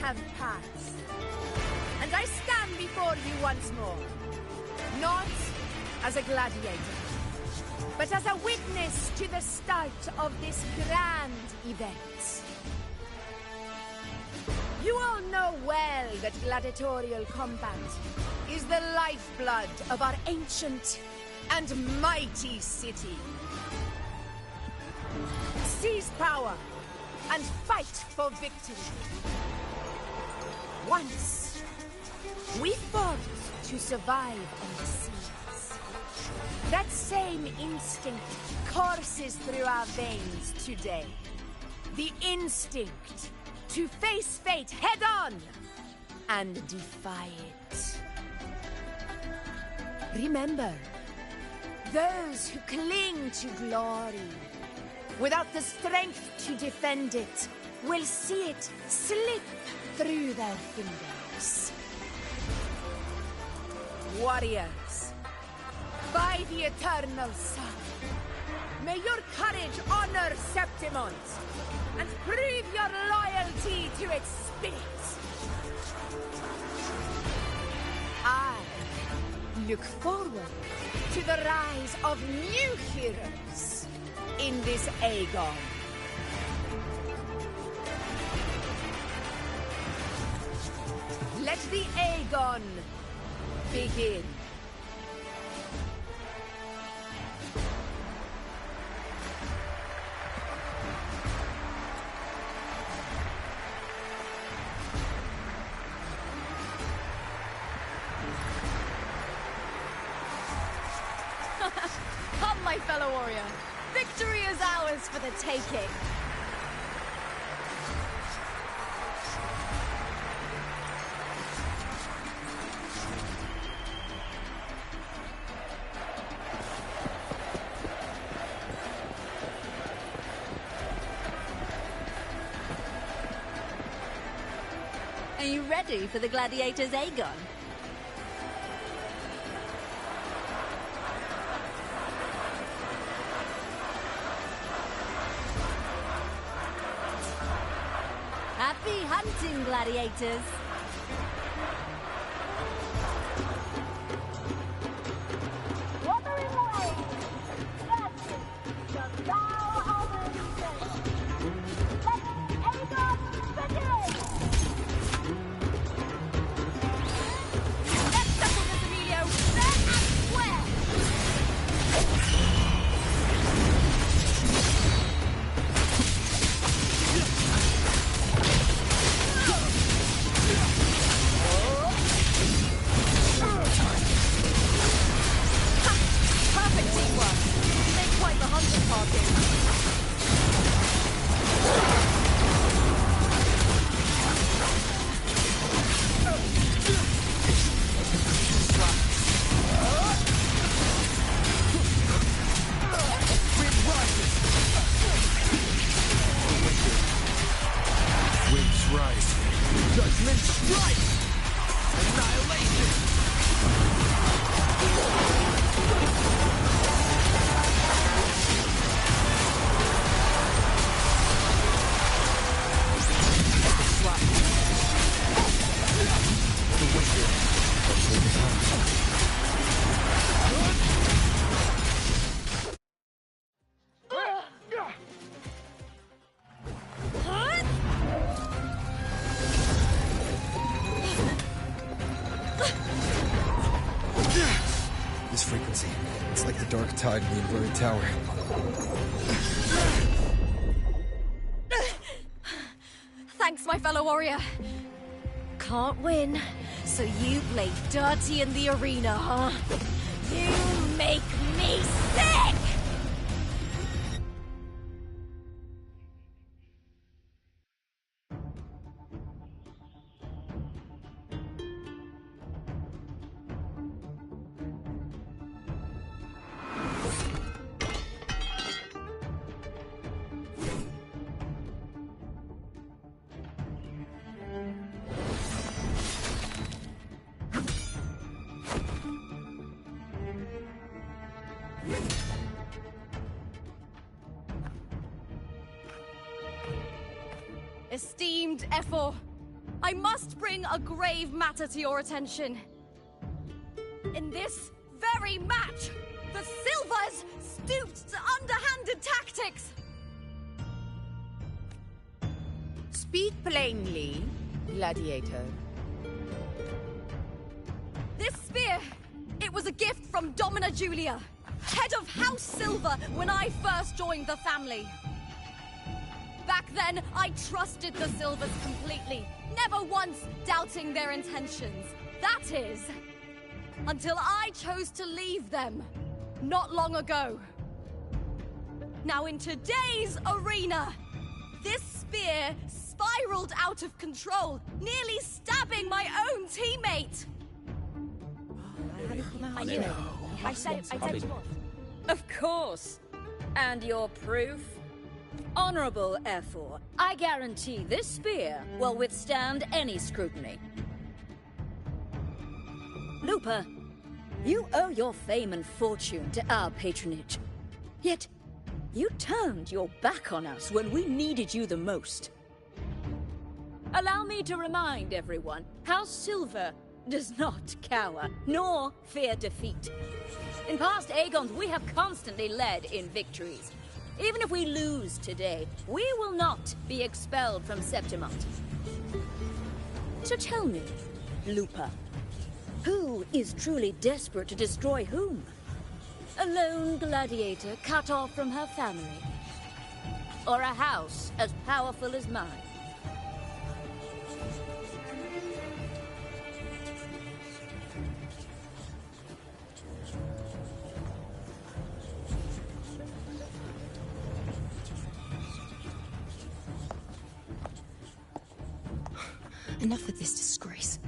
Have passed, and I stand before you once more, not as a gladiator, but as a witness to the start of this grand event. You all know well that gladiatorial combat is the lifeblood of our ancient and mighty city. Seize power and fight for victory. Once, we fought to survive on the seas. That same instinct courses through our veins today. The instinct to face fate head-on and defy it. Remember, those who cling to glory without the strength to defend it will see it slip through their fingers. Warriors, by the eternal sun, may your courage honor Septimont and prove your loyalty to its spirit. I look forward to the rise of new heroes in this Aegon. Let the Aegon begin. Come, my fellow warrior. Victory is ours for the taking. Are you ready for the gladiators, Aegon? Happy hunting, gladiators! Wuthering away! That's the vow of allegiance! Let Aegon begin! Let's settle this, Emilio! Fair and square! dark tide in the inverted tower. Thanks, my fellow warrior. Can't win, so you play dirty in the arena, huh? You make me sick! Esteemed Ephor, I must bring a grave matter to your attention. In this very match, the Silvers stooped to underhanded tactics. Speak plainly, Gladiator. This spear, it was a gift from Domina Julia, head of House Silver when I first joined the family. Back then, I trusted the Silvers completely, never once doubting their intentions. That is, until I chose to leave them, not long ago. Now in today's arena, this spear spiraled out of control, nearly stabbing my own teammate. I knew it. I said you would. Of course. And your proof? Honorable Ephor, I guarantee this spear will withstand any scrutiny. Lupa, you owe your fame and fortune to our patronage. Yet, you turned your back on us when we needed you the most. Allow me to remind everyone, House Silver does not cower, nor fear defeat. In past Aegons, we have constantly led in victories. Even if we lose today, we will not be expelled from Septimont. So tell me, Lupa, who is truly desperate to destroy whom? A lone gladiator cut off from her family? Or a house as powerful as mine? Enough with this disgrace.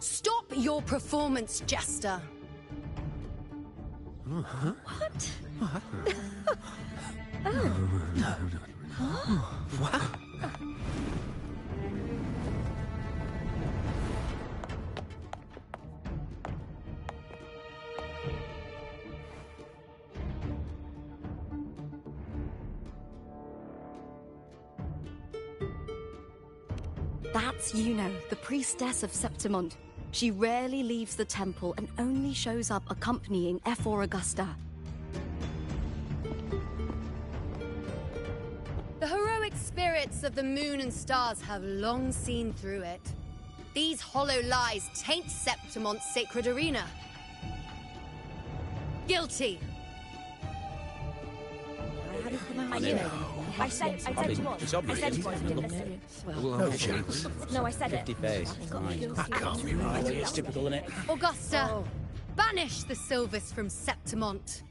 Stop your performance, Jester. What? What? That's Yuno, the priestess of Septimont. She rarely leaves the temple and only shows up accompanying Ephor Augusta. The heroic spirits of the moon and stars have long seen through it. These hollow lies taint Septimont's sacred arena. Guilty. I knew it. I said you would. It's I obvious. said you would. No chance. No, I said it. 50 face. That can't be right. It's typical, isn't it? Augusta, banish the Silvers from Septimont.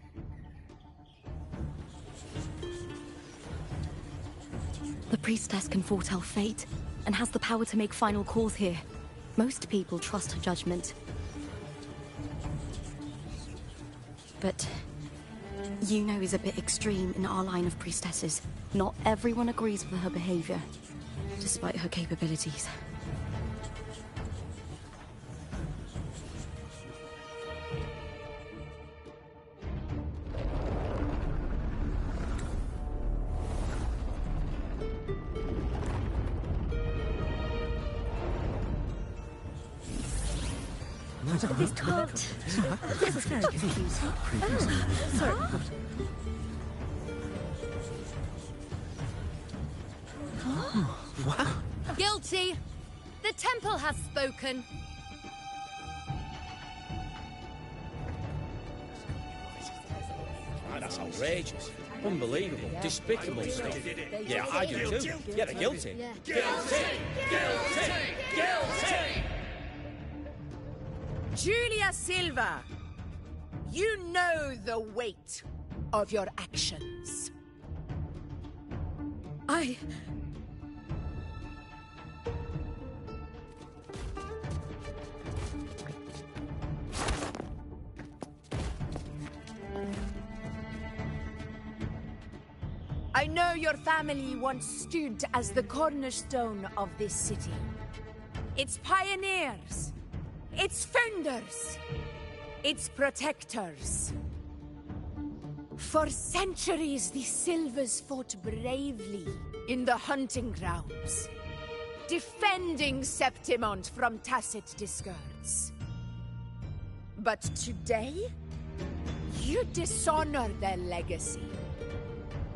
The priestess can foretell fate and has the power to make final calls here. Most people trust her judgment. But Yuno is a bit extreme in our line of priestesses. Not everyone agrees with her behavior, despite her capabilities. This can't. This is very confusing. Sorry. Guilty. The temple has spoken. That's outrageous. Unbelievable. Despicable stuff. Yeah, I do too. Yeah, they're guilty. Guilty! Julia Silva, you know the weight of your actions. I know your family once stood as the cornerstone of this city. Its pioneers, its founders, its protectors. For centuries, the Silvers fought bravely in the hunting grounds, defending Septimont from tacit discards. But today, you dishonor their legacy.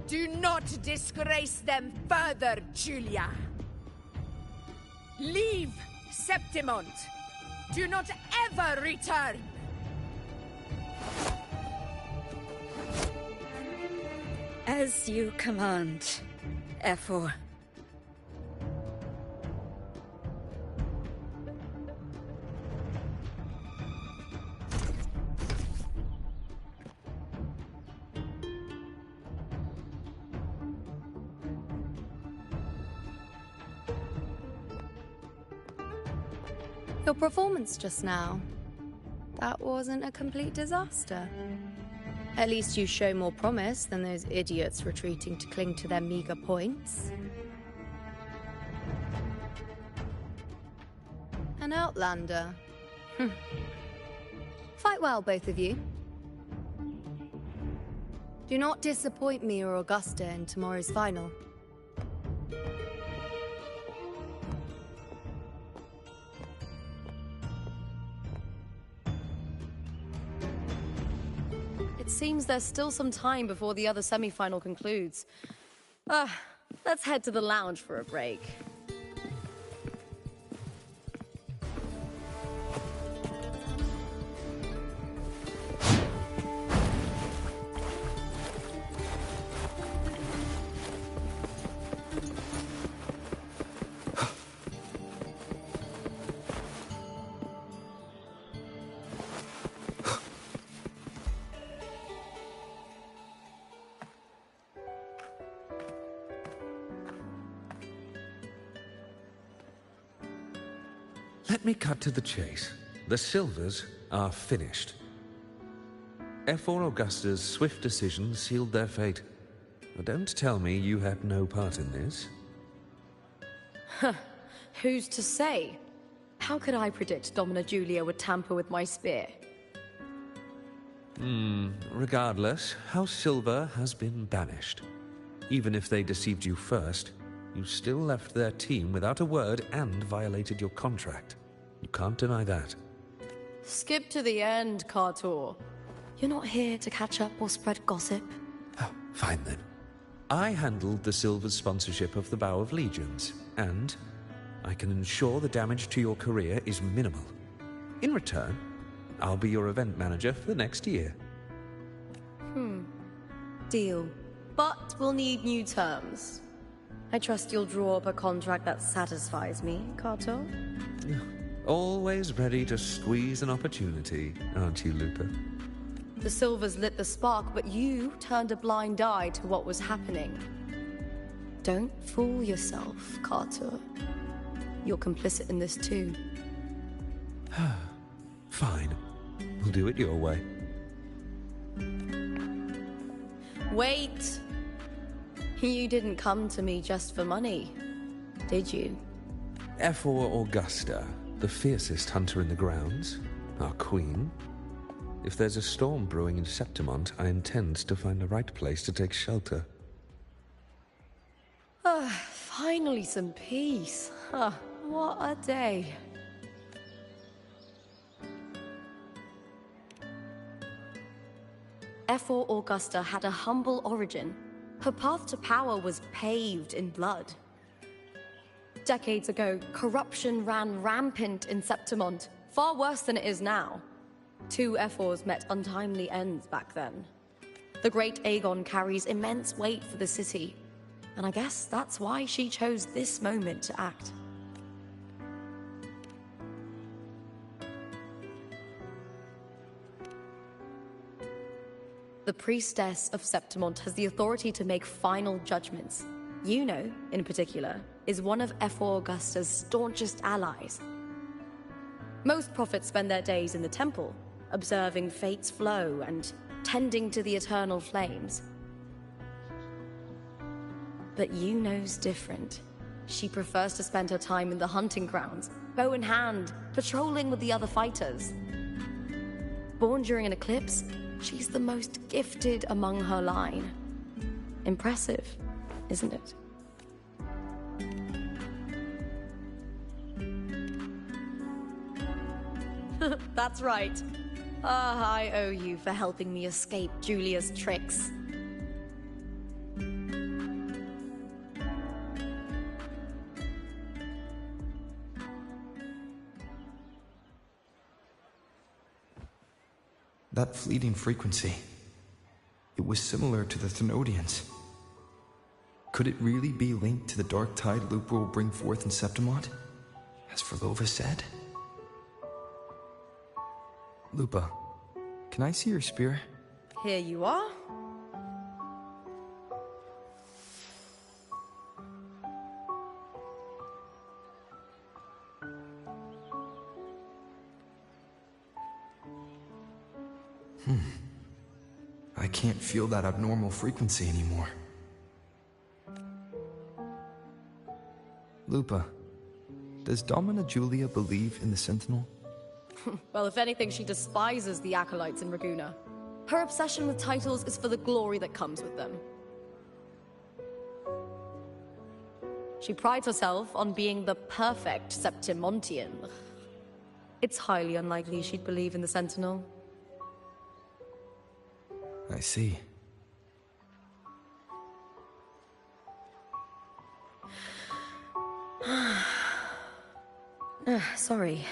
Do not disgrace them further, Julia. Leave Septimont. Do not ever return. As you command, Efor. Your performance just now. That wasn't a complete disaster. At least you show more promise than those idiots retreating to cling to their meager points. An outlander. Fight well, both of you. Do not disappoint me or Augusta in tomorrow's final. It seems there's still some time before the other semi-final concludes. Let's head to the lounge for a break. Let me cut to the chase. The Silvers are finished. Efor Augusta's swift decision sealed their fate. But don't tell me you had no part in this. Who's to say? How could I predict Domina Julia would tamper with my spear? Regardless, House Silver has been banished. Even if they deceived you first, you still left their team without a word and violated your contract. You can't deny that. Skip to the end, Kartor. You're not here to catch up or spread gossip. Oh, fine then. I handled the Silver's sponsorship of the Bow of Legions, and I can ensure the damage to your career is minimal. In return, I'll be your event manager for the next year. Deal. But we'll need new terms. I trust you'll draw up a contract that satisfies me, Kartor? Always ready to squeeze an opportunity, aren't you, Lupa? The Silvers lit the spark, but you turned a blind eye to what was happening. Don't fool yourself, Kartor. You're complicit in this too. Fine. We'll do it your way. Wait! You didn't come to me just for money, did you? Efor Augusta, the fiercest hunter in the grounds, our queen. If there's a storm brewing in Septimont, I intend to find the right place to take shelter. Finally some peace. What a day. Efor Augusta had a humble origin. Her path to power was paved in blood. Decades ago, corruption ran rampant in Septimont, far worse than it is now. Two Efors met untimely ends back then. The great Aegon carries immense weight for the city, and I guess that's why she chose this moment to act. The priestess of Septimont has the authority to make final judgments. Yuno, in particular, is one of Ephor Augusta's staunchest allies. Most prophets spend their days in the temple, observing fate's flow and tending to the eternal flames. But Yuno's different. She prefers to spend her time in the hunting grounds, bow in hand, patrolling with the other fighters. Born during an eclipse, she's the most gifted among her line. Impressive, isn't it? That's right. I owe you for helping me escape Julia's tricks. That fleeting frequency, it was similar to the Thenodians. Could it really be linked to the dark tide Lupa will bring forth in Septimont, as Verlova said? Lupa, can I see your spear? Here you are. I can't feel that abnormal frequency anymore. Lupa, does Domina Julia believe in the Sentinel? Well, if anything, she despises the acolytes in Raguna. Her obsession with titles is for the glory that comes with them. She prides herself on being the perfect Septimontian. It's highly unlikely she'd believe in the Sentinel. I see. Sorry.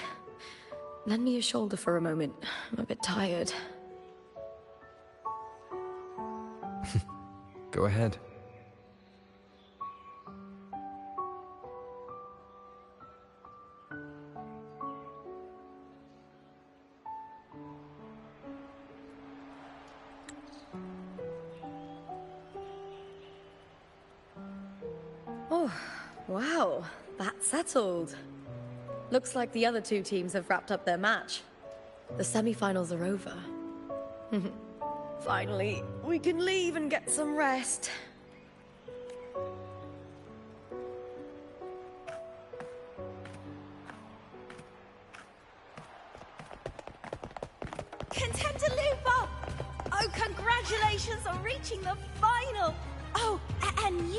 Lend me your shoulder for a moment. I'm a bit tired. Go ahead. Oh, wow. That's settled. Looks like the other two teams have wrapped up their match. The semi-finals are over. Finally, we can leave and get some rest. Contender Lupa! Oh, congratulations on reaching the final! Oh, and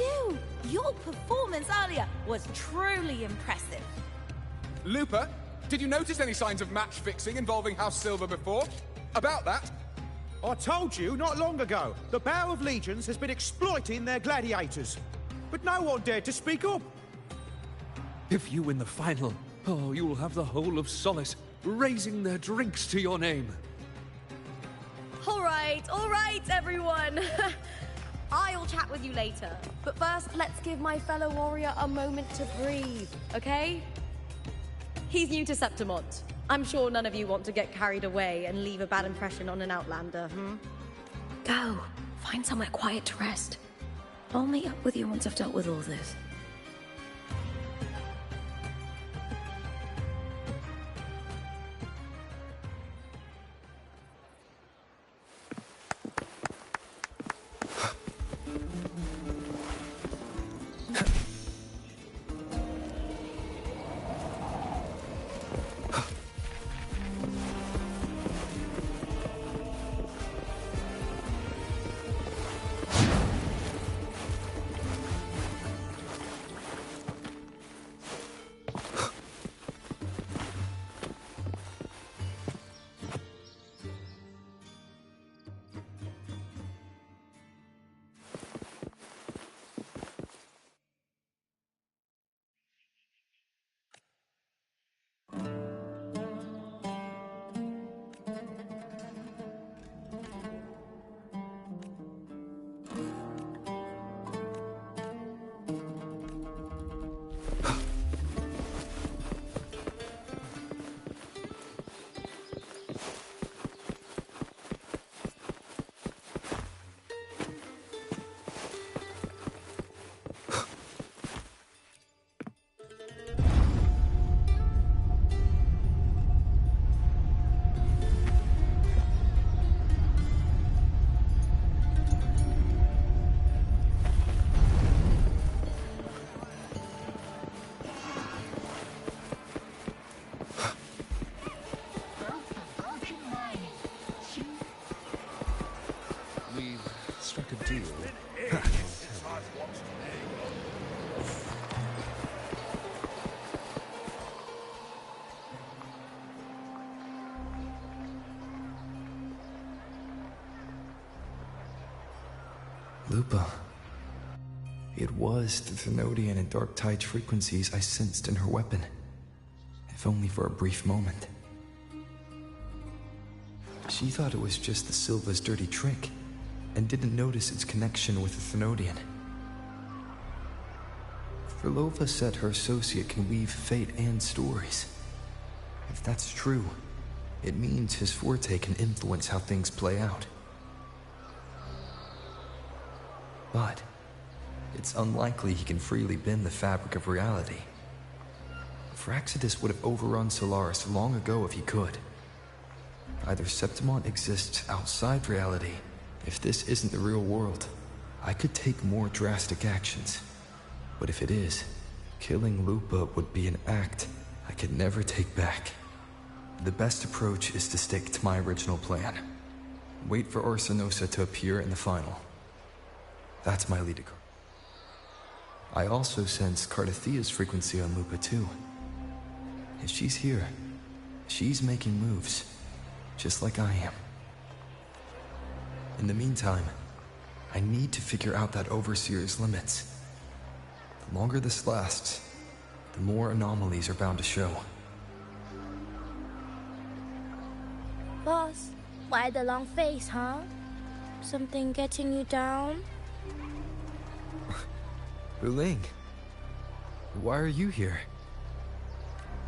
your performance earlier was truly impressive. Lupa, did you notice any signs of match fixing involving House Silver before? About that? I told you not long ago, the Bow of Legions has been exploiting their gladiators. But no one dared to speak up. If you win the final, oh, you will have the whole of Solace raising their drinks to your name. All right, everyone. I'll chat with you later. But first, let's give my fellow warrior a moment to breathe, okay? He's new to Septimont. I'm sure none of you want to get carried away and leave a bad impression on an Outlander, Go. Find somewhere quiet to rest. I'll meet up with you once I've dealt with all this. like a deal. Lupa. It was the Thenodian and Dark Tide frequencies I sensed in her weapon, if only for a brief moment. She thought it was just the Silva's dirty trick, and didn't notice its connection with the Thenodian. Frolova said her associate can weave fate and stories. If that's true, it means his forte can influence how things play out. But it's unlikely he can freely bend the fabric of reality. Fraxidus would have overrun Solaris long ago if he could. Either Septimont exists outside reality. If this isn't the real world, I could take more drastic actions. But if it is, killing Lupa would be an act I could never take back. The best approach is to stick to my original plan. Wait for Orsinosa to appear in the final. That's my lead. I also sense Cardathea's frequency on Lupa too. If she's here, she's making moves, just like I am. In the meantime, I need to figure out that Overseer's limits. The longer this lasts, the more anomalies are bound to show. Boss, why the long face, huh? Something getting you down? Wuling, why are you here?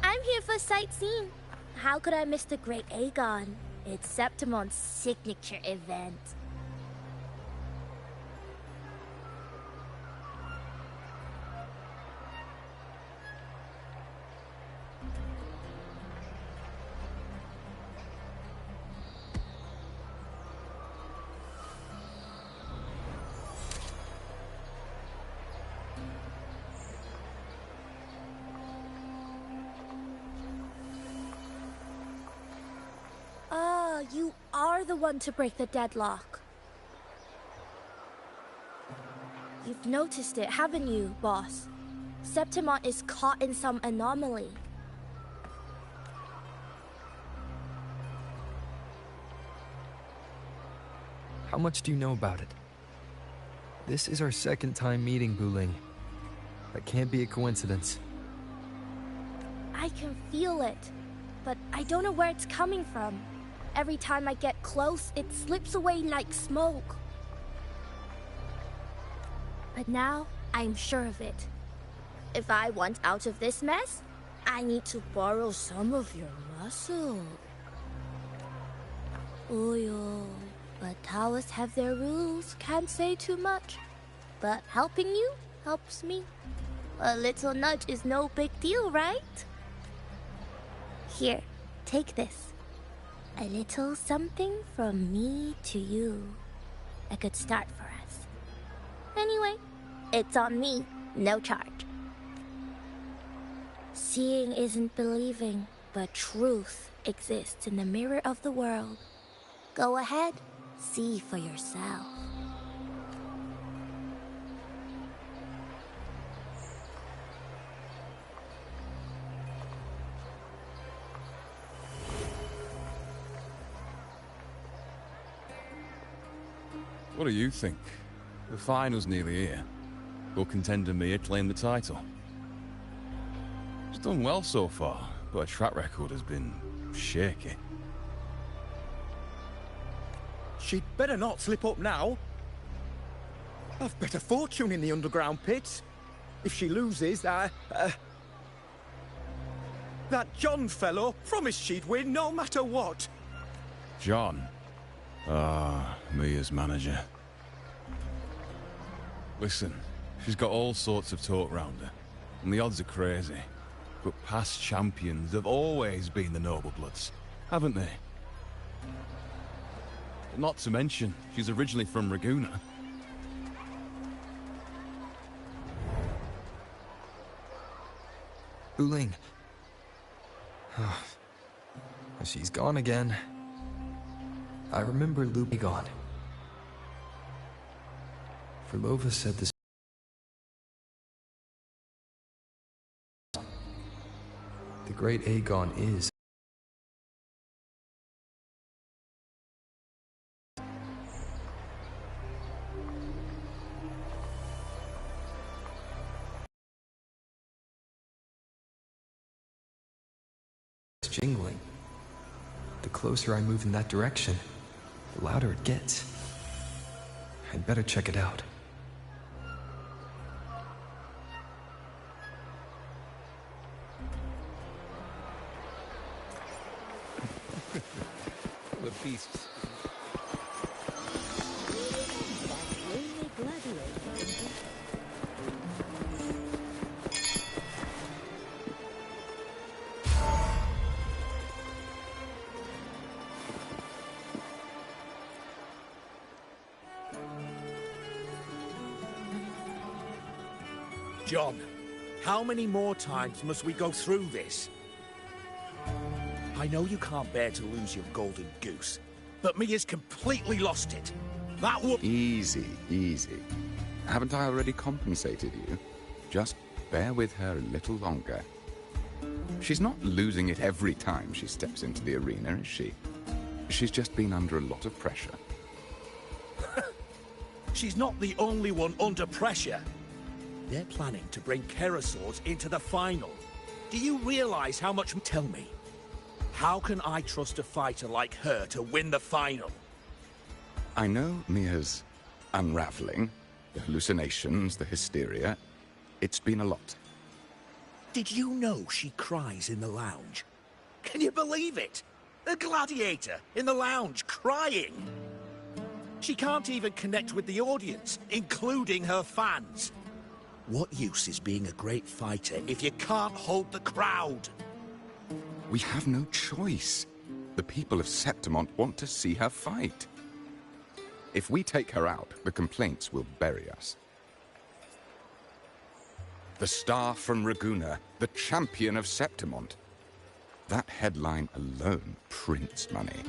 I'm here for sightseeing. How could I miss the Great Aegon? It's Septimon's signature event. You are the one to break the deadlock. You've noticed it, haven't you, boss? Septimont is caught in some anomaly. How much do you know about it? This is our second time meeting, Wuling. That can't be a coincidence. I can feel it, but I don't know where it's coming from. Every time I get close, it slips away like smoke. But now, I'm sure of it. If I want out of this mess, I need to borrow some of your muscle. Oyo, but Taoists have their rules, can't say too much. But helping you helps me. A little nudge is no big deal, right? Here, take this. A little something from me to you. A good start for us. Anyway, it's on me, no charge. Seeing isn't believing, but truth exists in the mirror of the world. Go ahead, see for yourself. What do you think? The final's nearly here. Will contender Mia claim the title? She's done well so far, but her track record has been shaky. She'd better not slip up now. I've bet a fortune in the underground pits. If she loses, that John fellow promised she'd win no matter what. John? Ah, Mia's manager. Listen, she's got all sorts of talk round her, and the odds are crazy. But past champions have always been the noble bloods, haven't they? Not to mention, she's originally from Raguna. Wuling. She's gone again. I remember Lupa gone. Verlova said this. The great Aegon is. Jingling. The closer I move in that direction, the louder it gets. I'd better check it out. The beasts. John, how many more times must we go through this? I know you can't bear to lose your golden goose, but Mia's completely lost it. That would... Easy, easy. Haven't I already compensated you? Just bear with her a little longer. She's not losing it every time she steps into the arena, is she? She's just been under a lot of pressure. She's not the only one under pressure. They're planning to bring Kerasaurs into the final. Do you realize how much... Tell me, how can I trust a fighter like her to win the final? I know Mia's unraveling, the hallucinations, the hysteria. It's been a lot. Did you know she cries in the lounge? Can you believe it? A gladiator in the lounge crying. She can't even connect with the audience, including her fans. What use is being a great fighter if you can't hold the crowd? We have no choice. The people of Septimont want to see her fight. If we take her out, the complaints will bury us. The star from Raguna, the champion of Septimont. That headline alone prints money.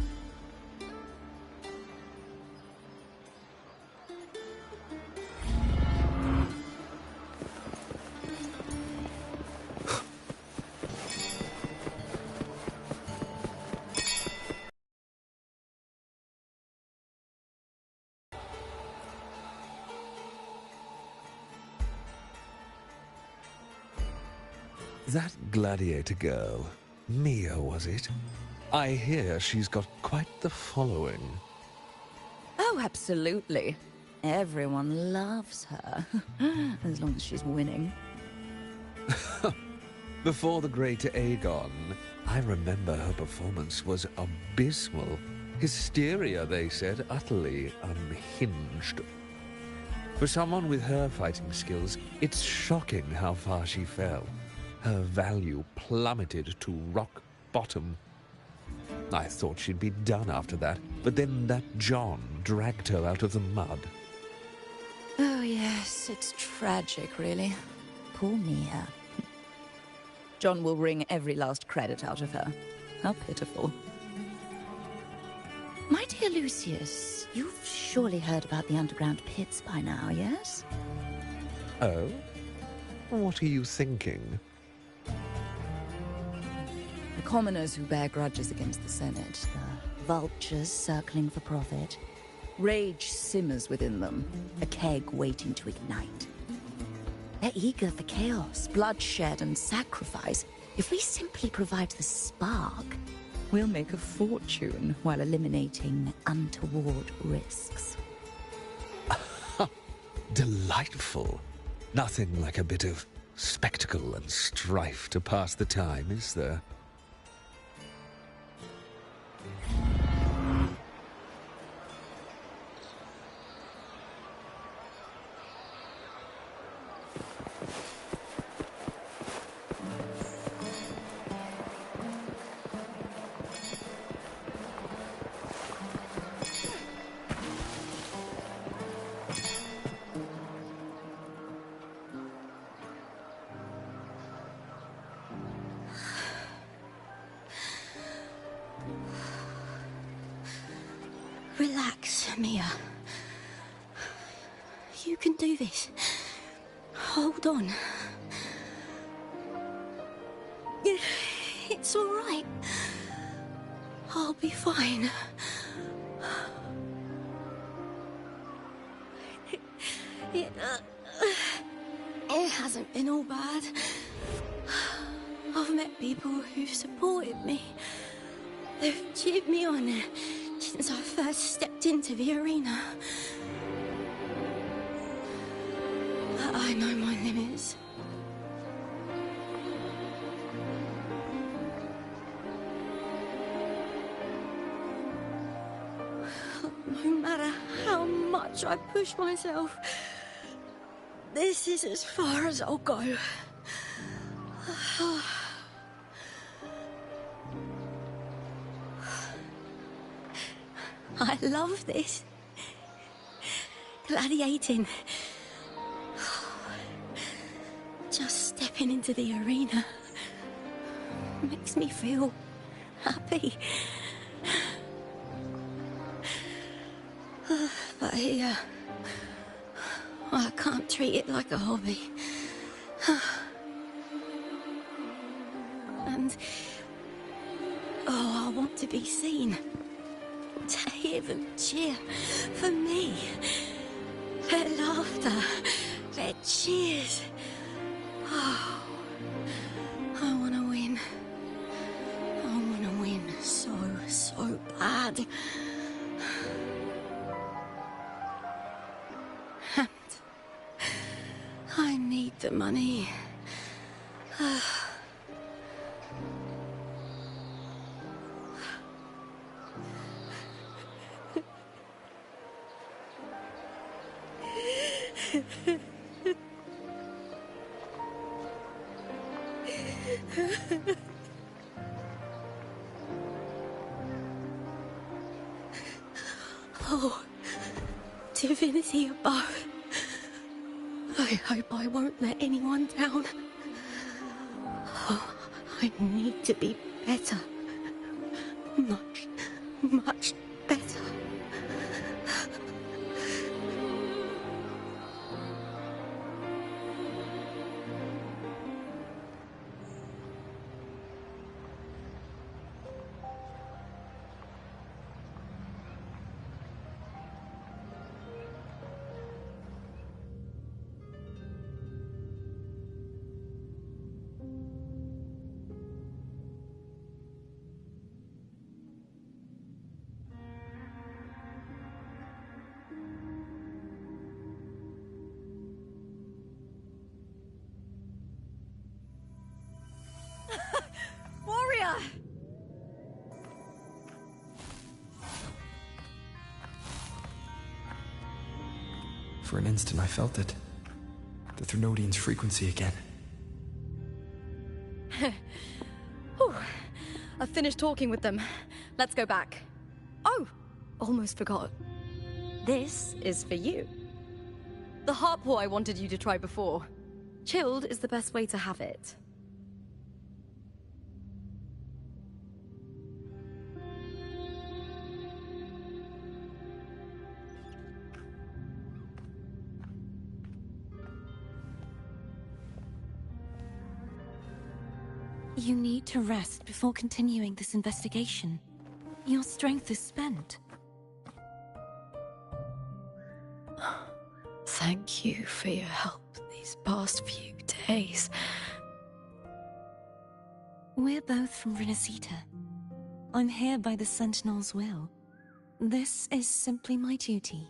That gladiator girl, Mia, was it? I hear she's got quite the following. Oh, absolutely. Everyone loves her. As long as she's winning. Before the great Aegon, I remember her performance was abysmal. Hysteria, they said, utterly unhinged. For someone with her fighting skills, it's shocking how far she fell. Her value plummeted to rock bottom. I thought she'd be done after that, but then that John dragged her out of the mud. Oh, yes, it's tragic, really. Poor Mia. John will wring every last credit out of her. How pitiful. My dear Lucius, you've surely heard about the underground pits by now, yes? Oh? What are you thinking? The commoners who bear grudges against the Senate, the vultures circling for profit. Rage simmers within them, a keg waiting to ignite. They're eager for chaos, bloodshed, and sacrifice. If we simply provide the spark, we'll make a fortune while eliminating untoward risks. Delightful. Nothing like a bit of spectacle and strife to pass the time, is there? Relax, Mia. You can do this. Hold on. It's all right. I'll be fine. It hasn't been all bad. I've met people who've supported me. They've cheered me on since I first stepped into the arena. But I know my limits. No matter how much I push myself, this is as far as I'll go. I love this. Gladiating. Just stepping into the arena makes me feel happy. But here, I can't treat it like a hobby. And, I want to be seen. To hear them cheer for me. Their laughter, their cheers. Oh, I want to win. I want to win so bad. And I need the money. Oh, Divinity above. I hope I won't let anyone down. Oh, I need to be better. Much better. Warrior! For an instant, I felt it. The Thrunodian's frequency again. Whew. I've finished talking with them. Let's go back. Oh, almost forgot. This is for you. The harpor I wanted you to try before. Chilled is the best way to have it. You need to rest before continuing this investigation. Your strength is spent. Thank you for your help these past few days. We're both from Renacita. I'm here by the Sentinel's will. This is simply my duty,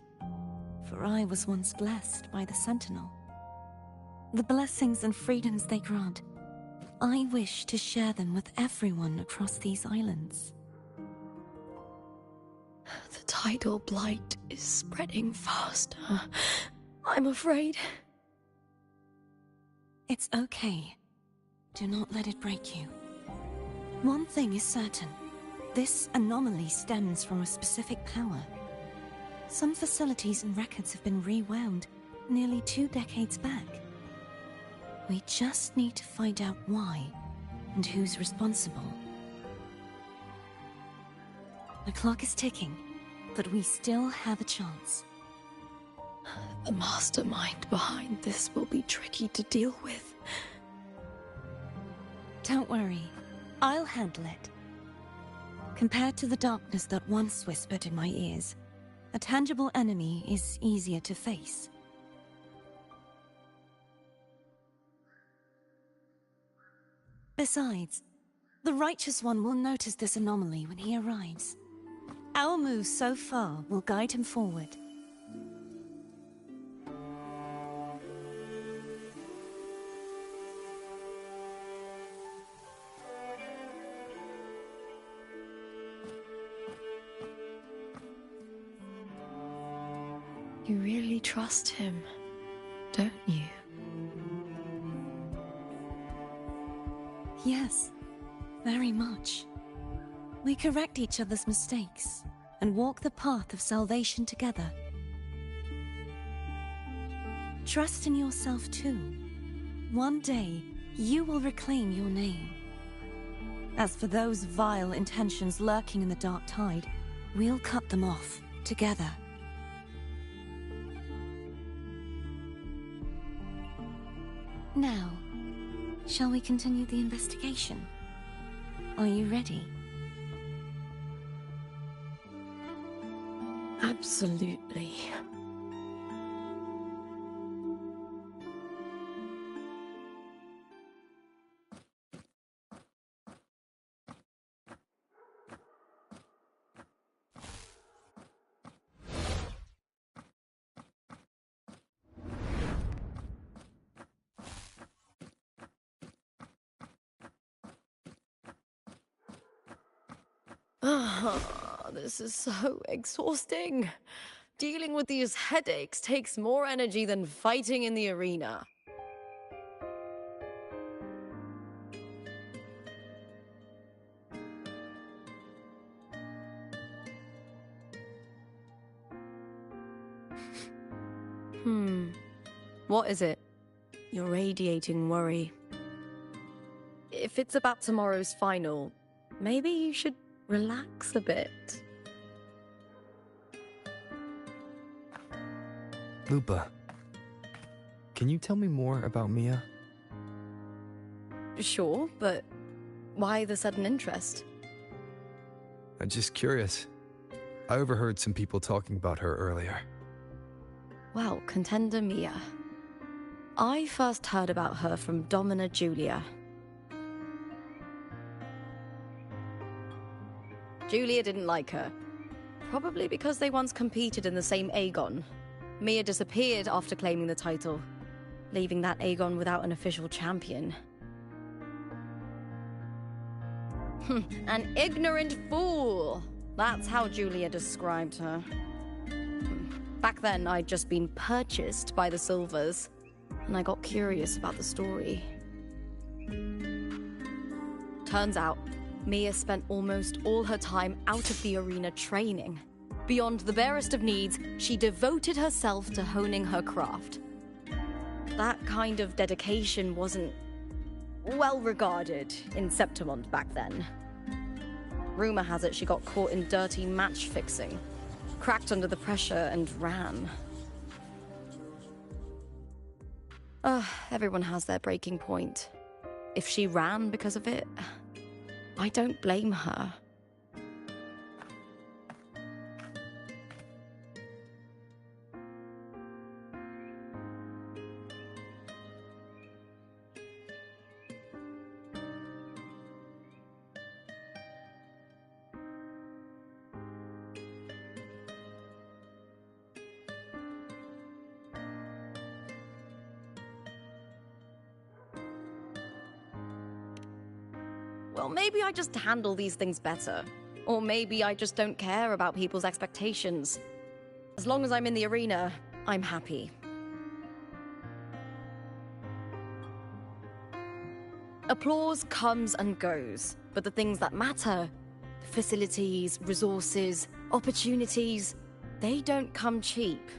for I was once blessed by the Sentinel. The blessings and freedoms they grant, I wish to share them with everyone across these islands. The tidal blight is spreading faster. I'm afraid. It's okay. Do not let it break you. One thing is certain. This anomaly stems from a specific power. Some facilities and records have been rewound nearly 2 decades back. We just need to find out why and who's responsible. The clock is ticking, but we still have a chance. The mastermind behind this will be tricky to deal with. Don't worry. I'll handle it. Compared to the darkness that once whispered in my ears, a tangible enemy is easier to face. Besides, the Righteous One will notice this anomaly when he arrives. Our moves so far will guide him forward. You really trust him, don't you? Yes, very much. We correct each other's mistakes and walk the path of salvation together. Trust in yourself too. One day, you will reclaim your name. As for those vile intentions lurking in the dark tide, we'll cut them off together. Now, shall we continue the investigation? Are you ready? Absolutely. This is so exhausting. Dealing with these headaches takes more energy than fighting in the arena. What is it? You're radiating worry. If it's about tomorrow's final, maybe you should relax a bit. Lupa, can you tell me more about Mia? Sure, but why the sudden interest? I'm just curious. I overheard some people talking about her earlier. Well, contender Mia. I first heard about her from Domina Julia. Julia didn't like her. Probably because they once competed in the same Aegon. Mia disappeared after claiming the title, leaving that Aegon without an official champion. An ignorant fool! That's how Julia described her. Back then, I'd just been purchased by the Silvers, and I got curious about the story. Turns out, Mia spent almost all her time out of the arena training. Beyond the barest of needs, she devoted herself to honing her craft. That kind of dedication wasn't well regarded in Septimont back then. Rumor has it she got caught in dirty match fixing, cracked under the pressure and ran. Everyone has their breaking point. If she ran because of it, I don't blame her. Well, maybe I just handle these things better. Or maybe I just don't care about people's expectations. As long as I'm in the arena, I'm happy. Applause comes and goes, but the things that matter, facilities, resources, opportunities, they don't come cheap.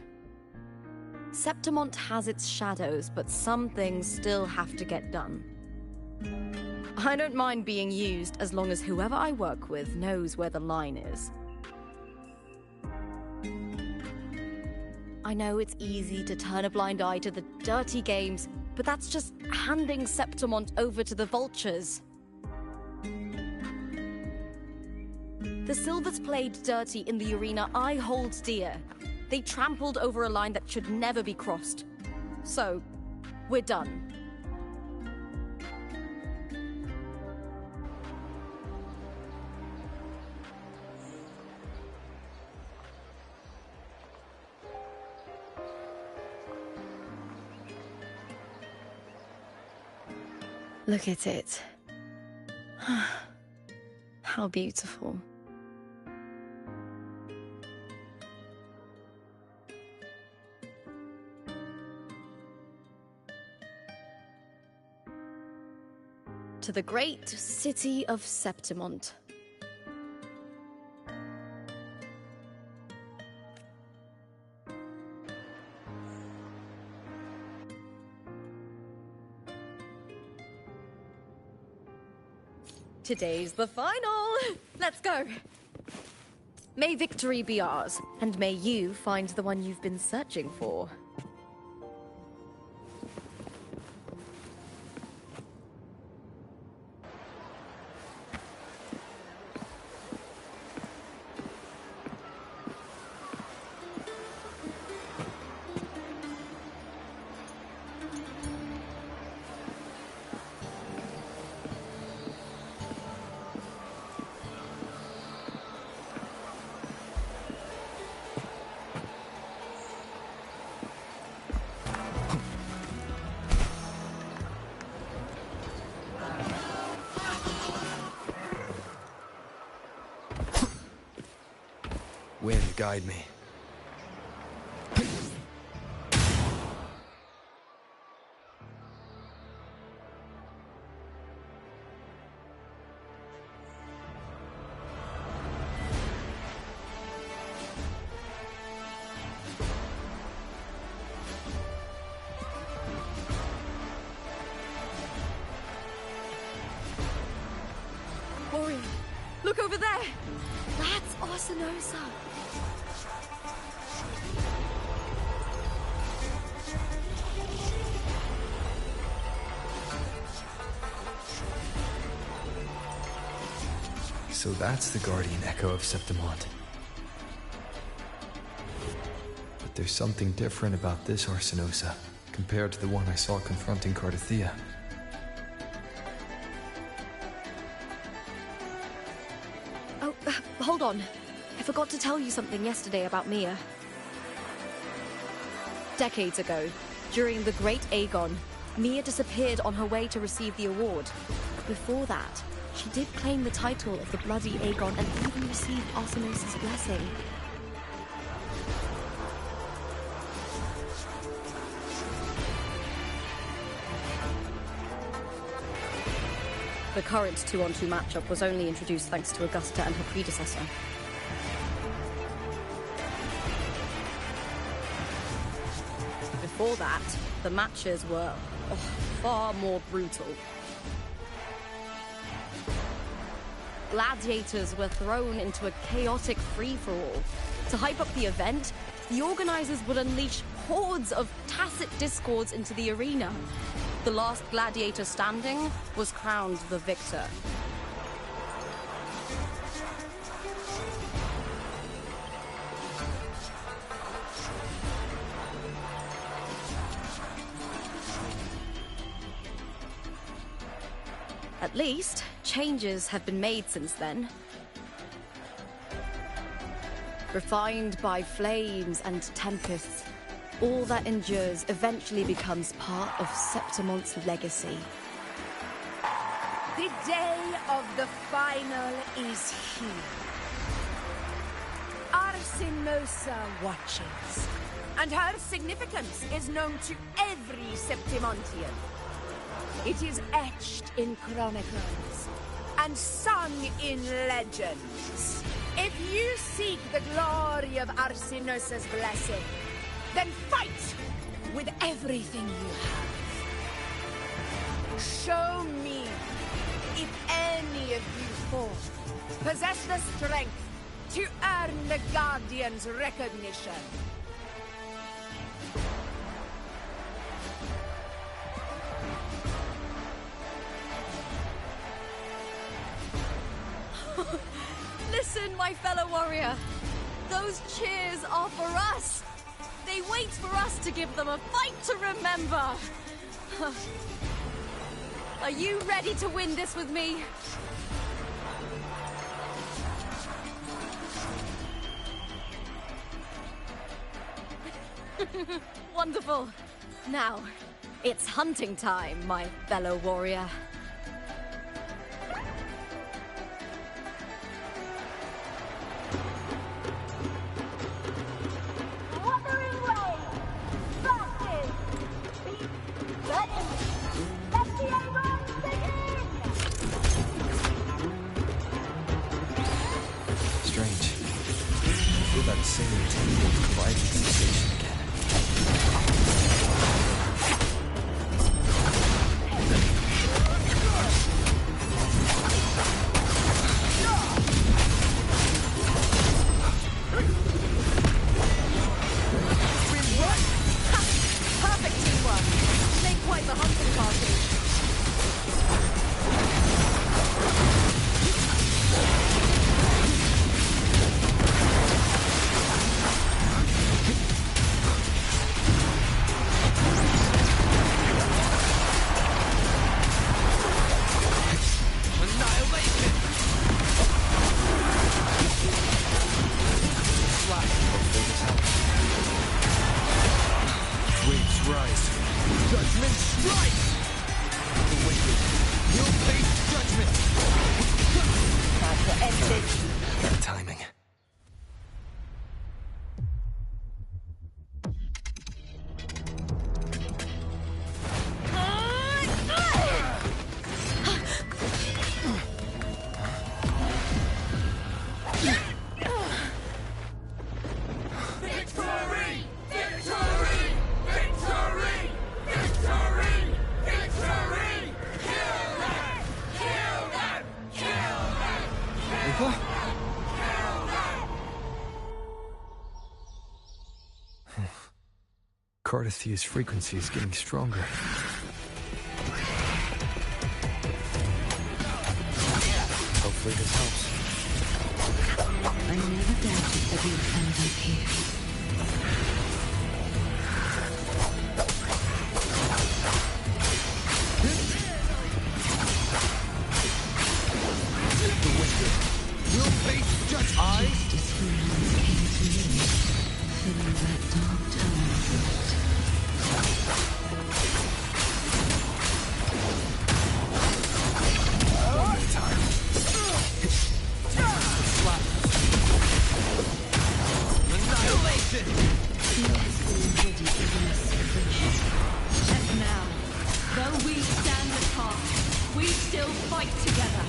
Septimont has its shadows, but some things still have to get done. I don't mind being used as long as whoever I work with knows where the line is. I know it's easy to turn a blind eye to the dirty games, but that's just handing Septimont over to the vultures. The Silvers played dirty in the arena I hold dear. They trampled over a line that should never be crossed. So, we're done. Look at it. How beautiful. To the great city of Septimont. Today's the final! Let's go! May victory be ours, and may you find the one you've been searching for. Wind, guide me. Warrior, look over there! That's Arsinosa! So that's the guardian echo of Septimont. But there's something different about this Arsinosa compared to the one I saw confronting Cardathea. Oh, hold on. I forgot to tell you something yesterday about Mia. Decades ago, during the Great Aegon, Mia disappeared on her way to receive the award. Before that, she did claim the title of the Bloody Aegon and even received Arsinosa's blessing. The current 2-on-2 matchup was only introduced thanks to Augusta and her predecessor. Before that, the matches were far more brutal. Gladiators were thrown into a chaotic free-for-all. To hype up the event, the organizers would unleash hordes of tacit discords into the arena. The last gladiator standing was crowned the victor. At least, changes have been made since then. Refined by flames and tempests, all that endures eventually becomes part of Septimont's legacy. The day of the final is here. Arsinosa watches, and her significance is known to every Septimontian. It is etched in chronicles and sung in legends. If you seek the glory of Arsinosa's blessing, then fight with everything you have. Show me if any of you four possess the strength to earn the Guardian's recognition. Listen, my fellow warrior. Those cheers are for us. They wait for us to give them a fight to remember. Are you ready to win this with me? Wonderful. Now, it's hunting time, my fellow warrior. Wuthering Way! Farjin! Divinity! Let the Aegon begin! Strange. I feel that same tingling colliding sensation again. Perfect teamwork. Make quite the hunting party. Annihilation! Waves rise. Judgment strikes! The wicked will face judgment! Time to end this. Good timing. Victory! Victory! Victory! Victory! Victory! Kill them! Kill them! Kill them! Ava? Cardithia's frequency is getting stronger. Hopefully this helps. I never doubted that you'd end up here. The wicked will face judgment! Justice humans came to me, filling that dark tunnel of One more time. Annihilation! Fear has already given us salvation. And now, though we stand apart, we still fight together.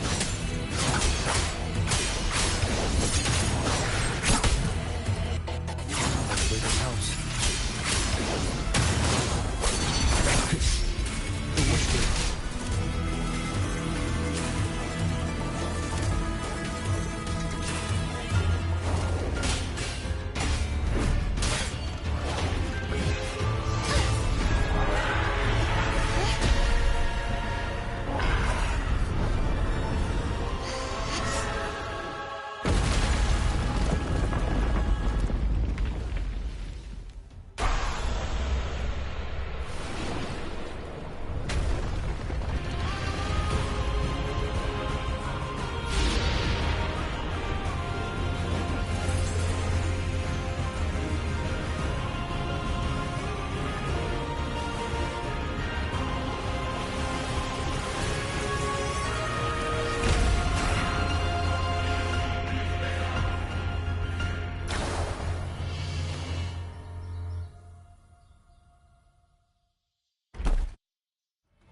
Hopefully this helps. The wicked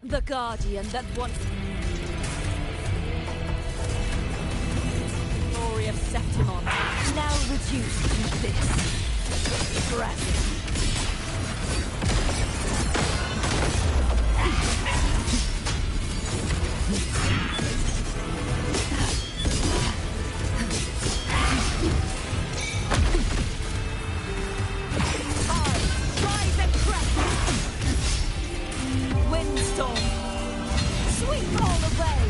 The Guardian that once... Glory of Septimon, now reduced to this. Breath. Rise and crest! Windstorm! Sweep all away!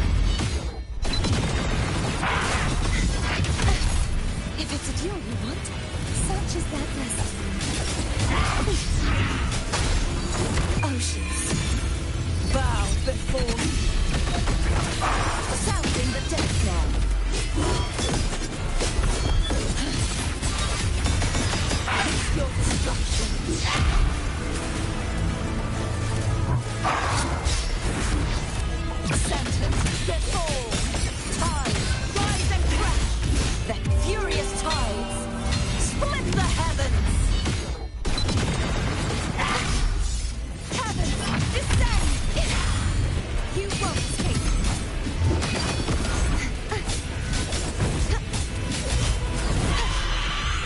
Sentence, get fall. Tide, rise and crash. Then furious tides split the heavens. Heavens, descend. You won't escape.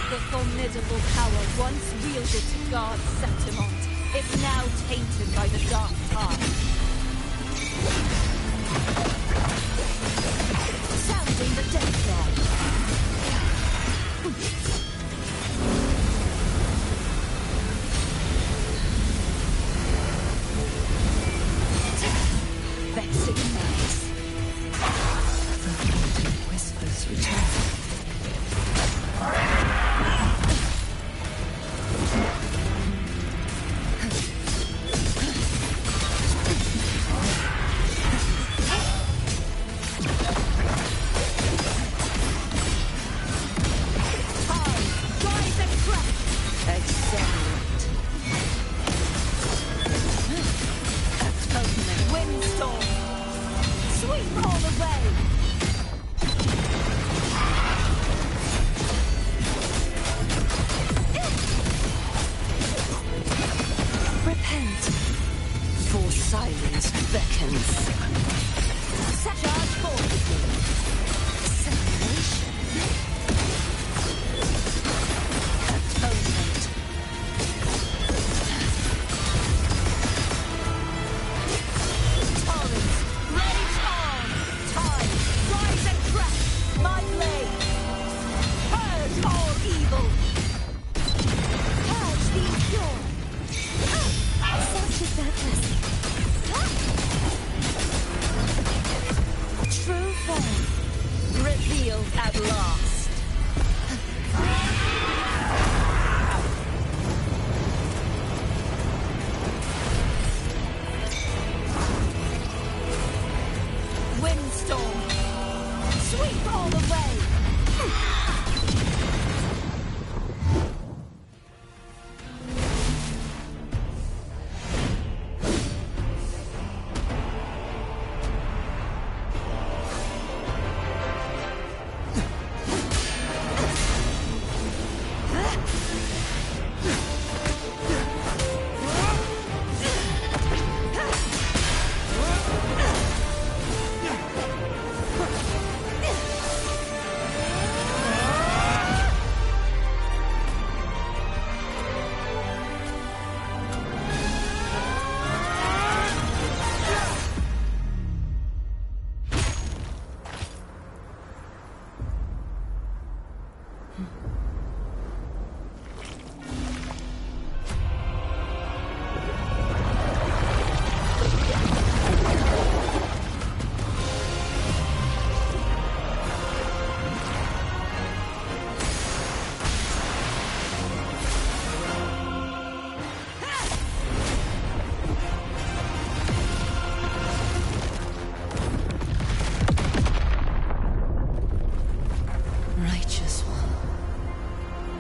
The formidable power once wielded to guard Septimont is now tainted by the dark tide. Sounding the death knell. Vexing noise. The haunting whispers return.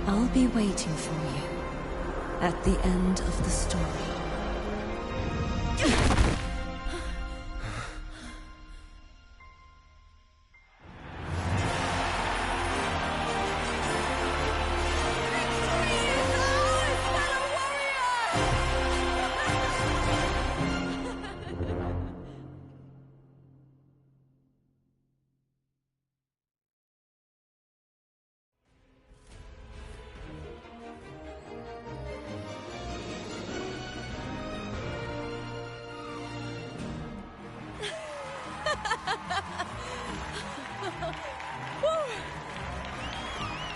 I'll be waiting for you at the end of the story.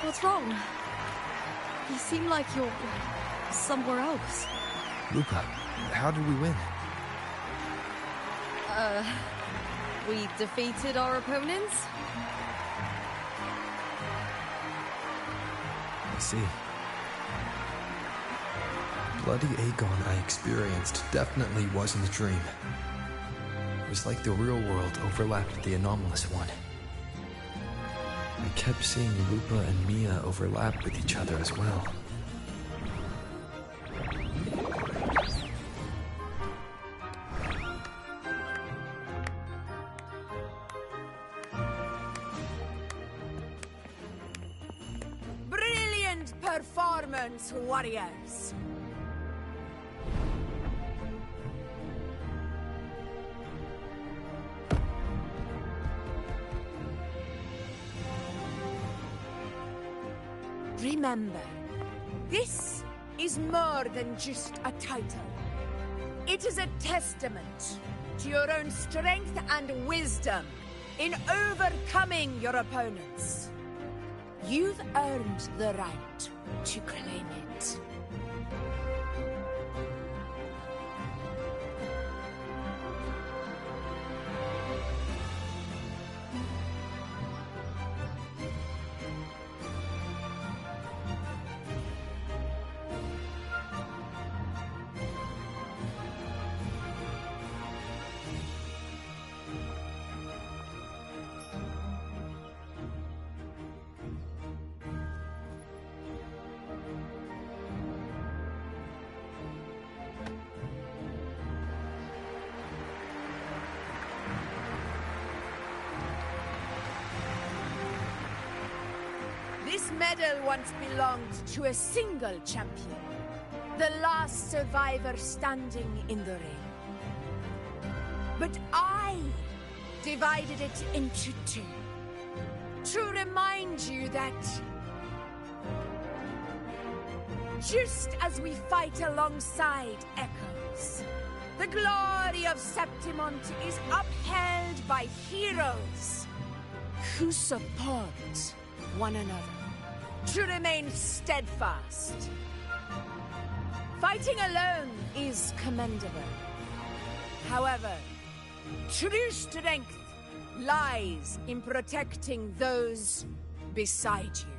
What's wrong? You seem like you're somewhere else. Lupa, how did we win? We defeated our opponents? I see. Bloody Aegon I experienced definitely wasn't a dream. It was like the real world overlapped with the anomalous one. I kept seeing Lupa and Mia overlap with each other as well. returns, warriors. Remember, this is more than just a title. It is a testament to your own strength and wisdom in overcoming your opponents. You've earned the right to claim it. This medal once belonged to a single champion, the last survivor standing in the ring. But I divided it into two, to remind you that just as we fight alongside echoes, the glory of Septimont is upheld by heroes who support one another, to remain steadfast. Fighting alone is commendable. However, true strength lies in protecting those beside you.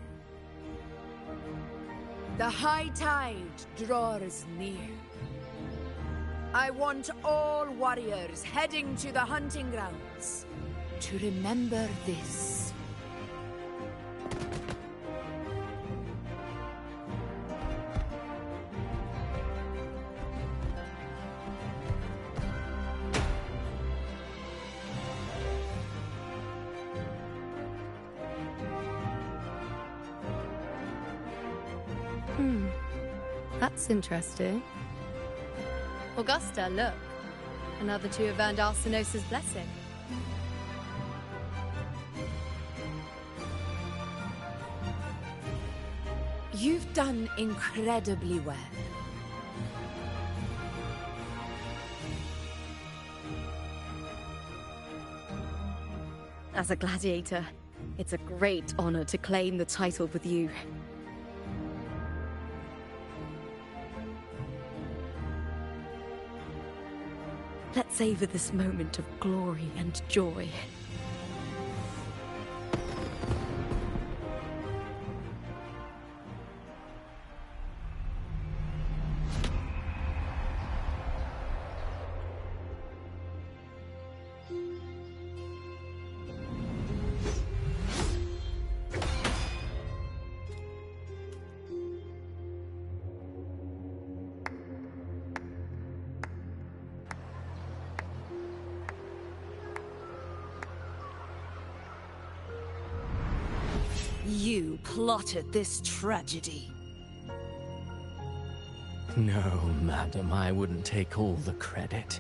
The high tide draws near. I want all warriors heading to the hunting grounds to remember this. That's interesting. Augusta, look. Another two have earned Arsenos's blessing. You've done incredibly well. As a gladiator, it's a great honor to claim the title with you. Let's savor this moment of glory and joy. You plotted this tragedy. No, madam, I wouldn't take all the credit.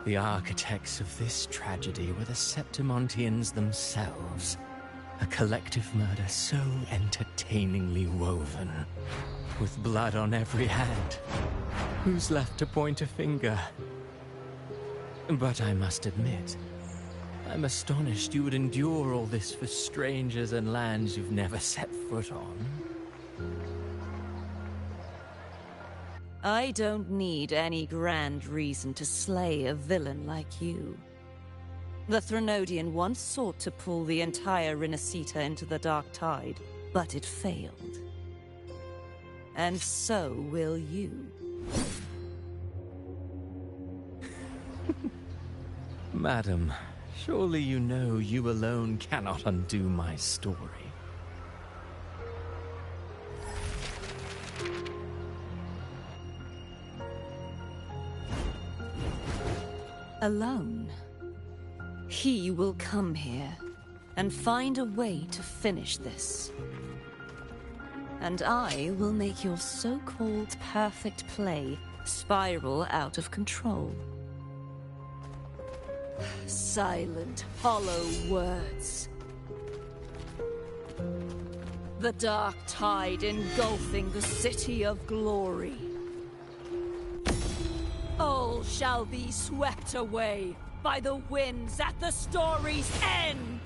The architects of this tragedy were the Septimontians themselves. A collective murder so entertainingly woven, with blood on every hand. Who's left to point a finger? But I must admit, I'm astonished you would endure all this for strangers and lands you've never set foot on. I don't need any grand reason to slay a villain like you. The Threnodian once sought to pull the entire Renacita into the Dark Tide, but it failed. And so will you. Madam, surely you know you alone cannot undo my story. Alone. He will come here and find a way to finish this. And I will make your so-called perfect play spiral out of control. Silent, hollow words. The dark tide engulfing the city of glory. All shall be swept away by the winds at the story's end!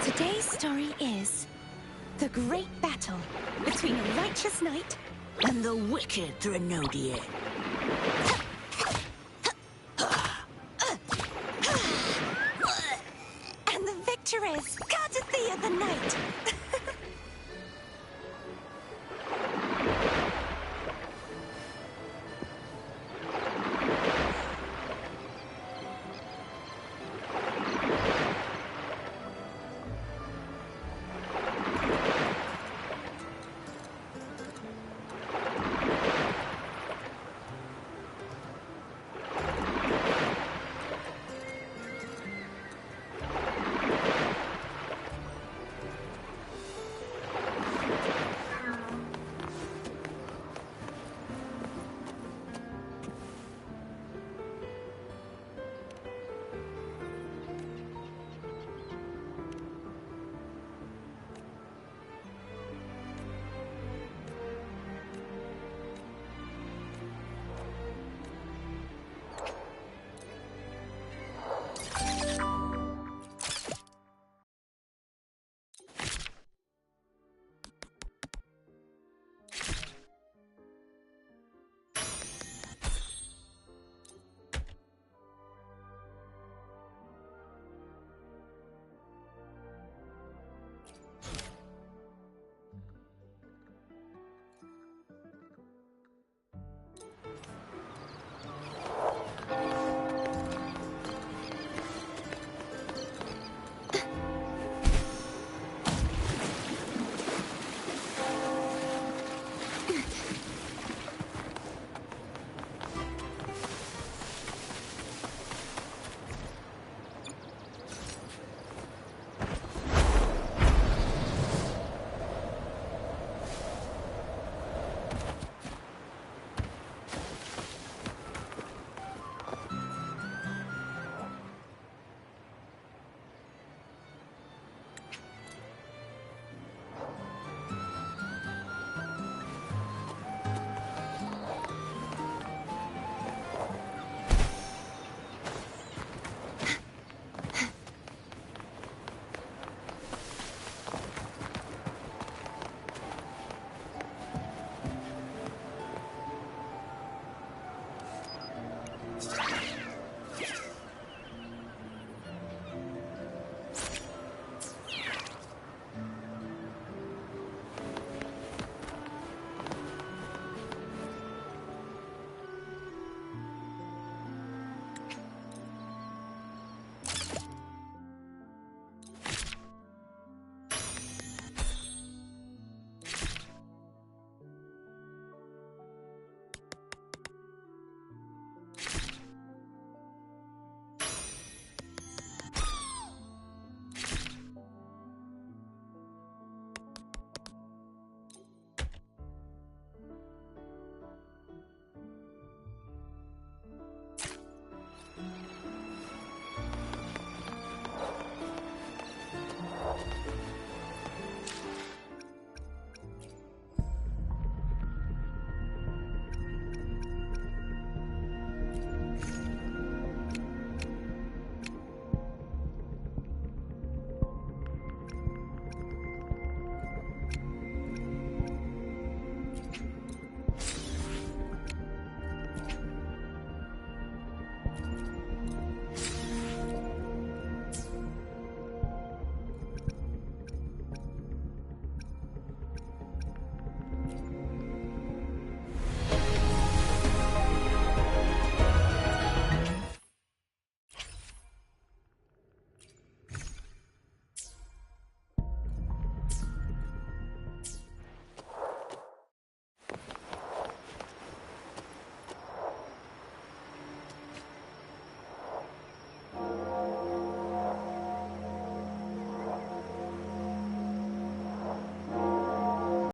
Today's story is the great battle between a righteous knight and the wicked Divinity.